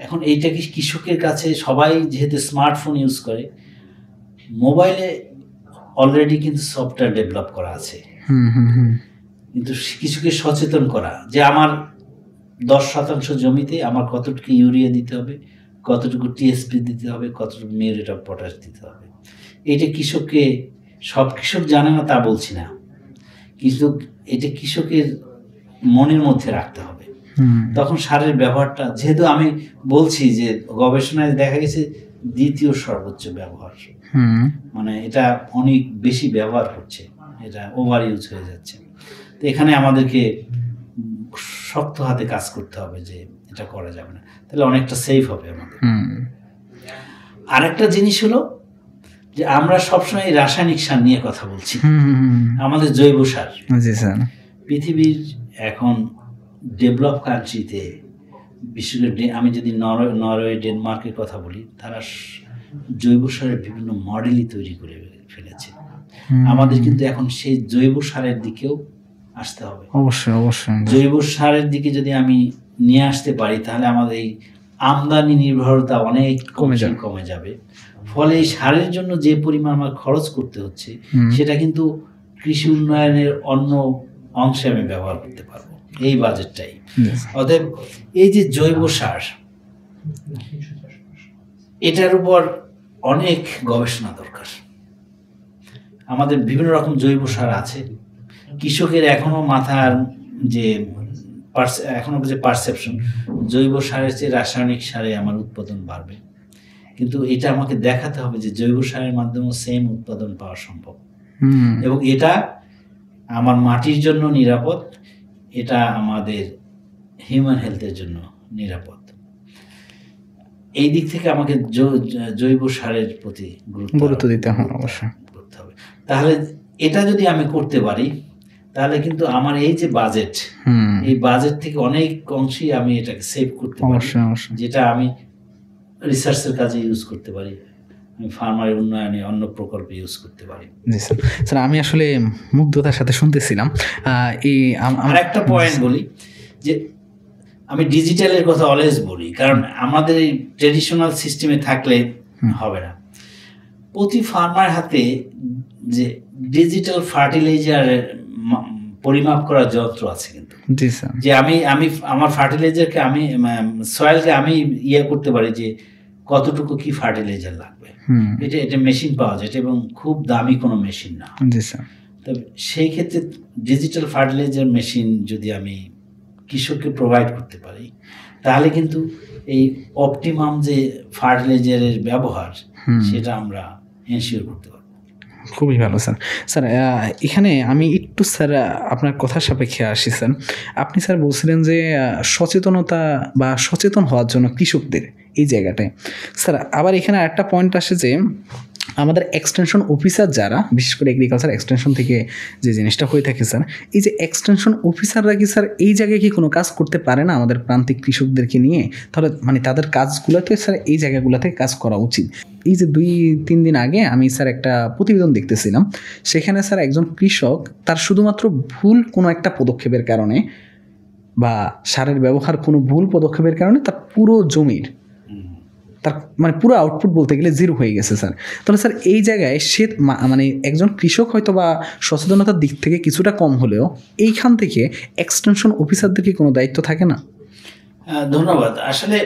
এখন এইটা কি কৃষকের কাছে সবাই যেহেতু স্মার্টফোন ইউজ করে, মোবাইলে অলরেডি কিন্তু সফটওয়্যার ডেভেলপ করা আছে, কিন্তু কৃষককে সচেতন করা যে আমার 10% জমিতে আমার কতটুকু ইউরিয়া দিতে হবে, কতটুকু টিএসপি দিতে হবে, কতটুকু মিউরেট অফ পটাশ দিতে হবে। এটা কৃষককে, সব কৃষক জানে না তা বলছি না, কিন্তু এটা কৃষকের মনের মধ্যে রাখতে হবে। তখন সারের ব্যবহারটা, যেহেতু আমি বলছি যে গবেষণায় দেখা গেছে দ্বিতীয় সর্বোচ্চ ব্যবহার, মানে এটা অনেক বেশি ব্যবহার করছে, এটা ওভার ইউজ হয়ে যাচ্ছে। তো এখানে আমাদেরকে শক্ত হাতে কাজ করতে হবে যে এটা করা যাবে না, তাহলে অনেকটা সেফ হবে আমাদের। আরেকটা জিনিস হলো যে আমরা সবসময় রাসায়নিক সার নিয়ে কথা বলছি, আমাদের জৈব সার। পৃথিবীর এখন ডেভেলপ কান্ট্রিতে, বিশেষ করে আমি যদি নরওয়ে ডেনমার্কের কথা বলি, তারা জৈব সারের বিভিন্ন মডেলই তৈরি করে ফেলেছে। আমাদের কিন্তু এখন সেই জৈব সারের দিকেও আসতে হবে। অবশ্যই অবশ্যই জৈব সারের দিকে যদি আমি নিয়ে আসতে পারি, তাহলে আমাদের এই আমদানি নির্ভরতা অনেক কমে যাবে। ফলে এই সারের জন্য যে পরিমাণ আমার খরচ করতে হচ্ছে, সেটা কিন্তু কৃষি উন্নয়নের অন্য অংশে আমি ব্যবহার করতে পারবো এই বাজেটটাই। অতএব এই যে জৈব সার, এটার উপর অনেক গবেষণা দরকার। আমাদের বিভিন্ন রকম জৈব সার আছে, কৃষকের এখনো মাথার যে পারসেপশন, জৈব সারের চেয়ে রাসায়নিক সারে আমার উৎপাদন বাড়বে, কিন্তু এটা আমাকে দেখাতে হবে যে জৈব সারের মাধ্যমে সেম উৎপাদন পাওয়া সম্ভব, এবং এটা আমার মাটির জন্য নিরাপদ, এটা আমাদের হিউম্যান হেলথের জন্য নিরাপদ। এই দিক থেকে আমাকে জৈব সারের প্রতি গুরুত্ব দিতে হবে অবশ্যই। তাহলে এটা যদি আমি করতে পারি, তাহলে কিন্তু আমার এই যে বাজেট, এই বাজেট থেকে অনেক অংশেই আমি এটাকে সেভ করতে পারি, যেটা আমি রিসার্চের কাজে ইউজ করতে পারি, আমি ফার্মারের উন্নয়নে অন্য প্রকল্পে ইউজ করতে পারি। জি স্যার। স্যার আমি আসলে মুগ্ধতার সাথে শুনতেছিলাম। আর একটা পয়েন্ট বলি, যে আমি ডিজিটালের কথা অলওয়েজ বলি, কারণ আমাদের এই ট্রেডিশনাল সিস্টেমে থাকলে হবে না। প্রতি ফার্মার হাতে যে ডিজিটাল ফার্টিলাইজারের পরিমাপ করার যন্ত্র আছে কিন্তু, যে আমি আমার ফার্টিলাইজারকে, আমি সয়েলকে আমি করতে পারি যে কতটুকু কি ফার্টিলাইজার লাগবে, এটা মেশিন পাওয়া যায়, এবং খুব দামি কোনো মেশিন না। তবে সেই ক্ষেত্রে ডিজিটাল ফার্টিলাইজার মেশিন যদি আমি কৃষককে প্রোভাইড করতে পারি, তাহলে কিন্তু এই অপটিমাম যে ফার্টিলাইজারের ব্যবহার, সেটা আমরা এনশিওর করতে পারবো। খুবই ভালো স্যার। স্যার এখানে আমি একটু স্যার আপনার কথার সাপেক্ষে আসি স্যার। আপনি স্যার বলছিলেন যে সচেতনতা বা সচেতন হওয়ার জন্য কৃষকদের এই জায়গাটায়। স্যার আবার এখানে একটা পয়েন্ট আসে যে আমাদের এক্সটেনশন অফিসার যারা, বিশেষ করে এগ্রিকালচার এক্সটেনশন থেকে যে জিনিসটা হয়ে থাকে স্যার, এই যে এক্সটেনশন অফিসাররা কি স্যার এই জায়গায় কি কোনো কাজ করতে পারে না আমাদের প্রান্তিক কৃষকদেরকে নিয়ে? তাহলে মানে তাদের কাজগুলোতে স্যার এই জায়গাগুলোতে কাজ করা উচিত। এই যে 2-3 দিন আগে আমি স্যার একটা প্রতিবেদন দেখতেছিলাম, সেখানে স্যার একজন কৃষক তার শুধুমাত্র ভুল কোনো একটা পদক্ষেপের কারণে বা সারের ব্যবহার কোনো ভুল পদক্ষেপের কারণে তার পুরো জমির তার মানে পুরো আউটপুট বলতে গেলে 0 হয়ে গেছে স্যার। তাহলে স্যার এই জায়গায় সে মানে একজন কৃষক হয়তো বা সচেতনতার দিক থেকে কিছুটা কম হলেও এইখান থেকে এক্সটেনশন অফিসারদের কি কোনো দায়িত্ব থাকে না? ধন্যবাদ। আসলে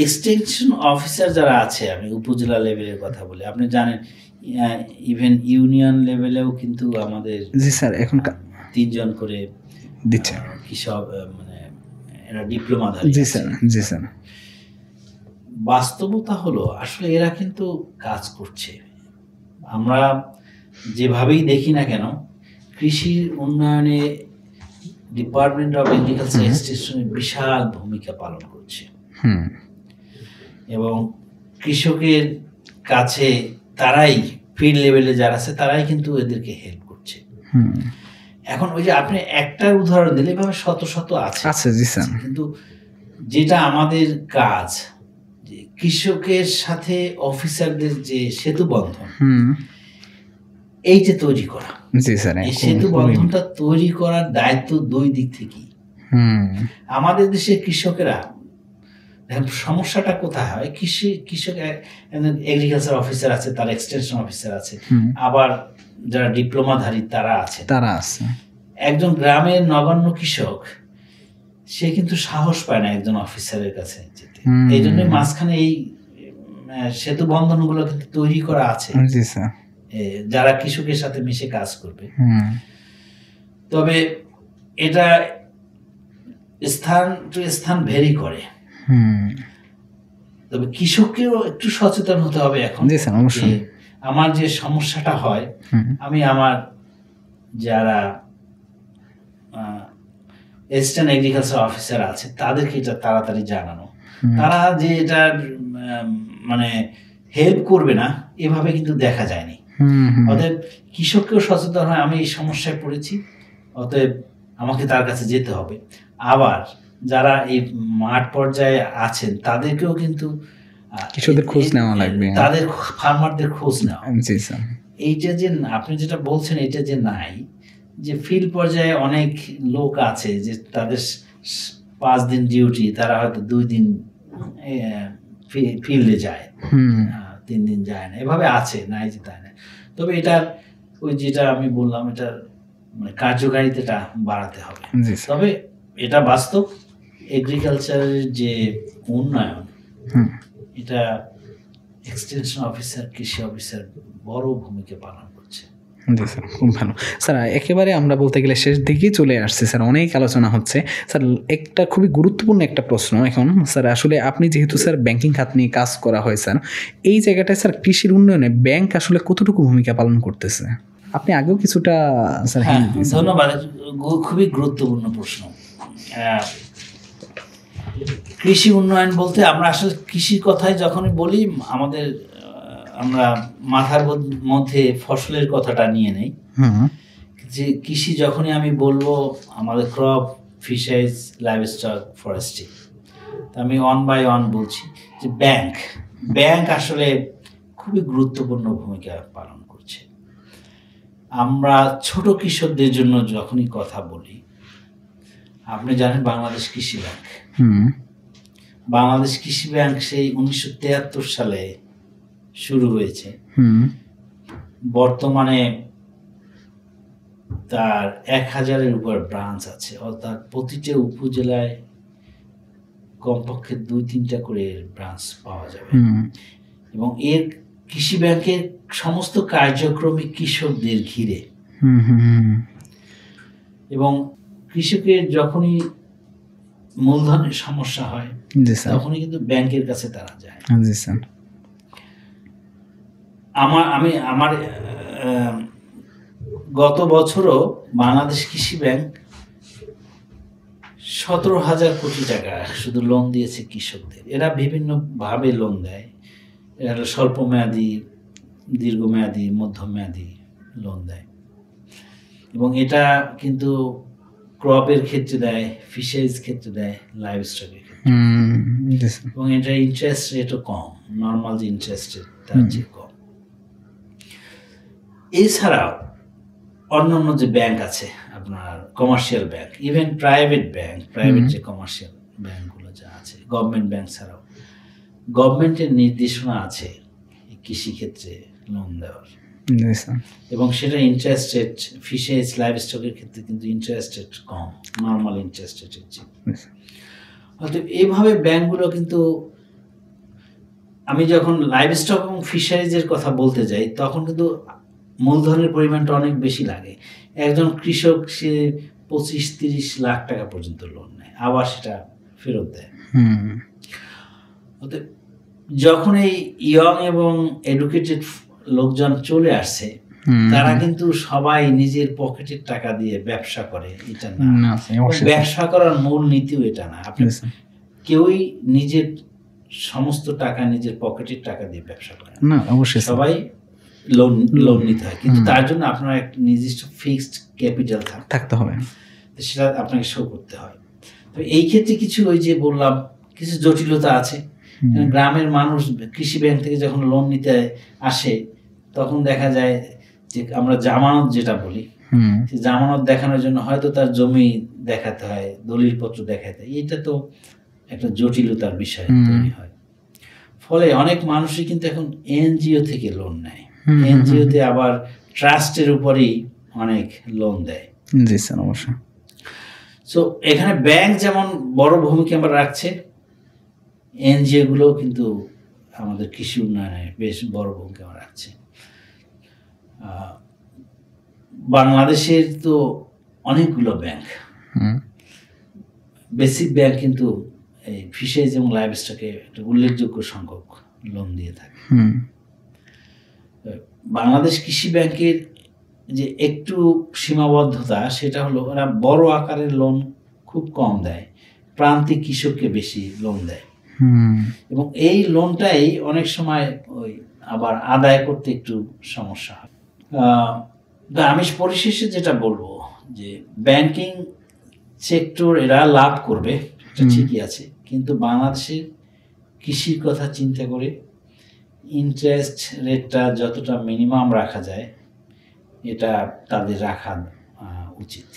এক্সটেনশন অফিসার যারা আছে, আমি উপজেলা লেভেলের কথা বলি, আপনি জানেন ইভেন ইউনিয়ন লেভেলেও কিন্তু আমাদের জি স্যার এখন 3 জন করে দিচ্ছে কৃষক, মানে এরা ডিপ্লোমাধারী। জি স্যার। জি স্যার। বাস্তবতা হলো আসলে এরা কিন্তু কাজ করছে। আমরা যেভাবেই দেখি না কেন, কৃষির উন্নয়নে ডিপার্টমেন্ট অফ এগ্রিকালচার এক্সটেনশন বিশাল ভূমিকা পালন করছে, এবং কৃষকের কাছে তারাই, ফিল্ড লেভেলে যারা আছে তারাই কিন্তু এদেরকে হেল্প করছে। এখন ওই যে আপনি একটা উদাহরণ দিলে, এভাবে শত শত আছে। জি স্যার। কিন্তু যেটা আমাদের কাজ, কৃষকের সাথে অফিসারদের যে সেতু বন্ধন, এইটা তৈরি করা। জি স্যার। এই সেতু বন্ধনটা তৈরি করার দায়িত্ব 2 দিক থেকেই। আমাদের দেশের কৃষকেরা, দেখেন সমস্যাটা কোথায় হয়, কৃষক এগ্রিকালচার অফিসার আছে, তার এক্সটেনশন অফিসার আছে, আবার যারা ডিপ্লোমাধারী তারা আছে। একজন গ্রামের নগণ্য কৃষক, সে কিন্তু সাহস পায় না একজন অফিসারের কাছে যেতে। এই জন্য মাঝখানে এই সেতু বন্ধনগুলো কিন্তু তৈরি করা আছে, যারা কৃষকের সাথে মিশে কাজ করবে। তবে এটা স্থান টু স্থান ভেরি করে। তবে কৃষককেও একটু সচেতন হতে হবে এখন। আমার যে সমস্যাটা হয়, আমি আমার যারা অ্যাসিস্ট্যান্ট এগ্রিকালচার অফিসার আছে, তাদেরকে এটা তাড়াতাড়ি জানানো। তারা যে এটা মানে হেল্প করবে না এভাবে কিন্তু দেখা যায়নি। অতএব কৃষককেও সচেতন হয়, আমি এই সমস্যায় পড়েছি, অতএব আমাকে তার কাছে যেতে হবে। আবার যারা এই মাঠ পর্যায়ে আছেন তাদেরকেও কিন্তু কৃষকদের খোঁজ নেওয়া লাগবে, তাদের ফার্মারদের খোঁজ নেওয়া। জি স্যার। এইটা যে আপনি যেটা বলছেন এটা যে নাই, যে ফিল্ড পর্যায়ে অনেক লোক আছে যে তাদের 5 দিন ডিউটি, তারা হয়তো 2 দিন ফিল্ডে যায়, 3 দিন যায় না, এভাবে আছে, নাই যে তাই না। তবে এটার ওই যেটা আমি বললাম, এটার মানে কার্যকারিতাটা বাড়াতে হবে। তবে এটা বাস্তব, এগ্রিকালচারের যে উন্নয়ন, এটা এক্সটেনশন অফিসার, কৃষি অফিসার বড় ভূমিকা পালন করছে। জি স্যার, খুব ভালো স্যার। একেবারে আমরা বলতে গেলে শেষ দিকেই চলে আসছে স্যার, অনেক আলোচনা হচ্ছে স্যার। একটা খুবই গুরুত্বপূর্ণ একটা প্রশ্ন এখন স্যার, আসলে আপনি যেহেতু স্যার ব্যাংকিং খাত নিয়ে কাজ করা হয় স্যার, এই জায়গাটায় স্যার কৃষির উন্নয়নে ব্যাংক আসলে কতটুকু ভূমিকা পালন করতেছে? আপনি আগেও কিছুটা স্যার। হ্যাঁ, ধন্যবাদ, খুবই গুরুত্বপূর্ণ প্রশ্ন। কৃষি উন্নয়ন বলতে আমরা আসলে কৃষির কথাই যখনই বলি আমরা মাথার মধ্যে ফসলের কথাটা নিয়ে নেই। যে কৃষি যখনই আমি বলবো, আমাদের ক্রপ, ফিশারিজ, লাইভস্টক, ফরেস্ট্রি, আমি 1 by 1 বলছি যে ব্যাংক আসলে খুবই গুরুত্বপূর্ণ ভূমিকা পালন করছে। আমরা ছোট কৃষকদের জন্য যখনই কথা বলি, আপনি জানেন বাংলাদেশ কৃষি ব্যাংক, বাংলাদেশ কৃষি ব্যাংক সেই 1973 সালে শুরু হয়েছে। বর্তমানে তার 1000-এর উপর ব্রাঞ্চ আছে, অর্থাৎ প্রতিটা উপজেলায় কমপক্ষে 2-3টা করে ব্রাঞ্চ পাওয়া যাবে। এবং এর কৃষি ব্যাংকের সমস্ত কার্যক্রমই কৃষকদের ঘিরে। এবং কৃষকের যখনই মূলধনের সমস্যা হয় তখনই কিন্তু ব্যাংকের কাছে তারা যায়। আমার গত বছরও বাংলাদেশ কৃষি ব্যাংক 17,000 কোটি টাকা শুধু লোন দিয়েছে কৃষকদের। এরা বিভিন্ন ভাবে লোন দেয়, এরা স্বল্প মেয়াদি, দীর্ঘমেয়াদী, মধ্যমেয়াদী লোন দেয়। এবং এটা কিন্তু ক্রপের ক্ষেত্রে দেয়, ফিশারিজ ক্ষেত্রে দেয়, লাইভ স্টকের ক্ষেত্রে। এবং এটা ইন্টারেস্ট রেটও কম, নর্মাল যে ইন্টারেস্ট রেট তার চেয়ে কম। এছাড়াও অন্যান্য যে ব্যাংক আছে, আপনার কমার্শিয়াল ব্যাংক, ইভেন প্রাইভেট যে কমার্শিয়াল ব্যাংকগুলো যা আছে, গভর্নমেন্ট ব্যাংক ছাড়াও গভর্নমেন্টের নির্দেশনা আছে কৃষিক্ষেত্রে লোন দেওয়ার। এবং সেটা ইন্টারেস্ট রেট, ফিশারিজ, লাইভ স্টকের ক্ষেত্রে কিন্তু ইন্টারেস্ট রেট কম, নর্মাল ইন্টারেস্ট রেটের চেয়ে। অর্থাৎ এইভাবে ব্যাংকগুলো কিন্তু, আমি যখন লাইভ স্টক এবং ফিশারিজের কথা বলতে যাই তখন কিন্তু মূলধনের পরিমাণটা অনেক বেশি লাগে। একজন কৃষক সে 25-30 লাখ টাকা পর্যন্ত লোন নেয়, আবার সেটা ফেরত দেয়। অর্থাৎ যখন এই ইয়ং এবং এডুকেটেড লোকজন চলে আসছে, তারা কিন্তু সবাই নিজের পকেটের টাকা দিয়ে ব্যবসা করে, এটা না। ব্যবসা করার মূল নীতিও এটা না। আপনি কেউই নিজের সমস্ত টাকা নিজের পকেটের টাকা দিয়ে ব্যবসা করে না, অবশ্যই সবাই লোন নিতে হয়। কিন্তু তার জন্য আপনার একটা নির্দিষ্ট ফিক্সড ক্যাপিটাল থাকতে হবে, সেটা আপনাকে শো করতে হয়। তো এই ক্ষেত্রে কিছু, ওই যে বললাম, কিছু জটিলতা আছে। গ্রামের মানুষ কৃষি ব্যাংক থেকে যখন লোন নিতে আসে তখন দেখা যায় যে আমরা জামানত যেটা বলি, জামানত দেখানোর জন্য হয়তো তার জমি দেখাতে হয়, দলিলপত্র দেখাতে হয়। এটা তো একটা জটিলতার বিষয় তৈরি হয়। ফলে অনেক মানুষই কিন্তু এখন এনজিও থেকে লোন নেয়, এনজিওতে আবার ট্রাস্টের উপরেই অনেক লোন দেয়। জি স্যার, অবশ্যই। সো এখানে ব্যাংক যেমন বড় ভূমিকা রাখছে, এনজিও গুলোও কিন্তু আমাদের কৃষি উন্নয়নে বেশ বড় ভূমিকা রাখছে। বাংলাদেশের তো অনেকগুলো ব্যাংক, বেসিক ব্যাংক কিন্তু এই ফিশারিজ এবং লাইভ স্টকে একটা উল্লেখযোগ্য সংখ্যক লোন দিয়ে থাকে। বাংলাদেশ কৃষি ব্যাংকের যে একটু সীমাবদ্ধতা, সেটা হলো ওরা বড় আকারের লোন খুব কম দেয়, প্রান্তিক কৃষককে বেশি লোন দেয়। এবং এই লোনটাই অনেক সময় ওই আবার আদায় করতে একটু সমস্যা হয়। আমি পরিশেষে যেটা বলবো যে ব্যাংকিং সেক্টর এরা লাভ করবে, এটা ঠিকই আছে, কিন্তু বাংলাদেশের কৃষির কথা চিন্তা করে ইন্টারেস্ট রেটটা যতটা মিনিমাম রাখা যায় এটা তাদের রাখা উচিত।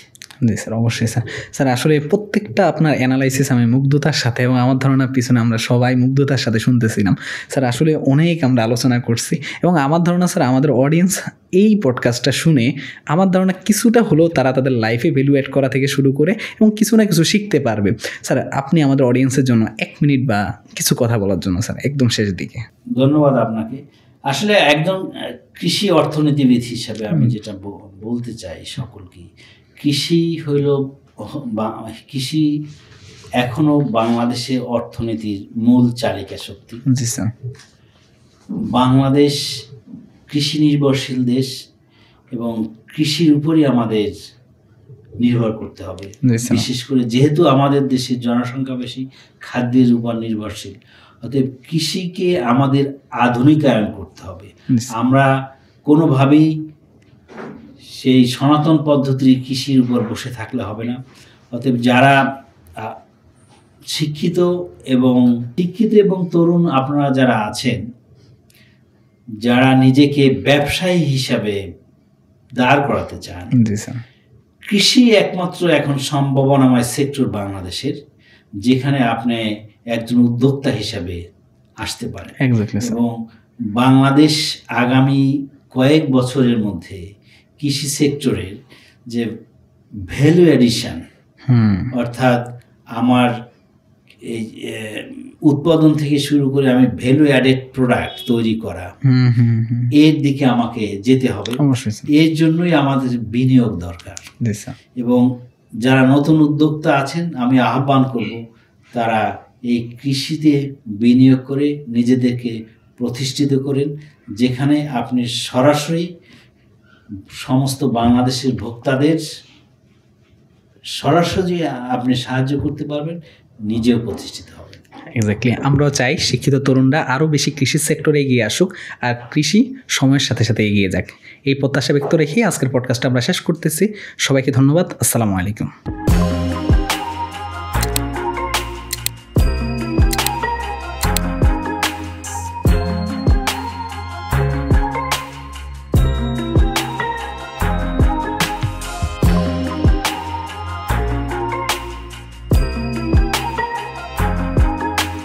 জি স্যার, অবশ্যই স্যার। স্যার আসলে প্রত্যেকটা আপনার অ্যানালাইসিস আমি মুগ্ধতার সাথে এবং আমার ধারণার পিছনে আমরা সবাই মুগ্ধতার সাথে শুনতেছিলাম। স্যার আসলে অনেক আমরা আলোচনা করছি এবং আমার ধারণা স্যার আমাদের অডিয়েন্স এই পডকাস্টটা শুনে আমার ধারণা কিছুটা হলেও তারা তাদের লাইফে ভ্যালু অ্যাড করা থেকে শুরু করে এবং কিছু না কিছু শিখতে পারবে। স্যার আপনি আমাদের অডিয়েন্সের জন্য 1 মিনিট বা কিছু কথা বলার জন্য স্যার একদম শেষ দিকে। ধন্যবাদ আপনাকে। আসলে একজন কৃষি অর্থনীতিবিদ হিসাবে আমি যেটা বলতে চাই সকলকে, কৃষি হইল কৃষি এখনো বাংলাদেশের অর্থনীতির মূল চালিকা শক্তি। জি স্যার। বাংলাদেশ কৃষি নির্ভরশীল দেশ এবং কৃষির উপরই আমাদের নির্ভর করতে হবে। বিশেষ করে যেহেতু আমাদের দেশের জনসংখ্যা বেশি, খাদ্যের উপর নির্ভরশীল, অতএব কৃষিকে আমাদের আধুনিকায়ন করতে হবে। আমরা কোনোভাবেই সেই সনাতন পদ্ধতির কৃষির উপর বসে থাকলে হবে না। অতএব যারা শিক্ষিত এবং তরুণ আপনারা যারা আছেন, যারা নিজেকে ব্যবসায়ী হিসাবে দাঁড় করাতে চান, কৃষি একমাত্র এখন সম্ভাবনাময় সেক্টর বাংলাদেশের, যেখানে আপনি একজন উদ্যোক্তা হিসাবে আসতে পারেন। এবং বাংলাদেশ আগামী কয়েক বছরের মধ্যে কৃষি সেক্টরের যে ভ্যালু এডিশন, অর্থাৎ আমার এই উৎপাদন থেকে শুরু করে আমি ভ্যালু অ্যাডেড প্রোডাক্ট তৈরি করা, এর দিকে আমাকে যেতে হবে। এর জন্যই আমাদের বিনিয়োগ দরকার। এবং যারা নতুন উদ্যোক্তা আছেন, আমি আহ্বান করব তারা এই কৃষিতে বিনিয়োগ করে নিজেদেরকে প্রতিষ্ঠিত করেন, যেখানে আপনি সরাসরি সমস্ত বাংলাদেশের ভোক্তাদের সরাসরি আপনি সাহায্য করতে পারবেন, নিজেও প্রতিষ্ঠিত হবেন। এক্স্যাক্টলি, আমরাও চাই শিক্ষিত তরুণরা আরও বেশি কৃষি সেক্টরে এগিয়ে আসুক আর কৃষি সময়ের সাথে সাথে এগিয়ে যাক। এই প্রত্যাশা ব্যক্ত রেখে আজকের পডকাস্টটা আমরা শেষ করতেছি। সবাইকে ধন্যবাদ। আসসালামু আলাইকুম।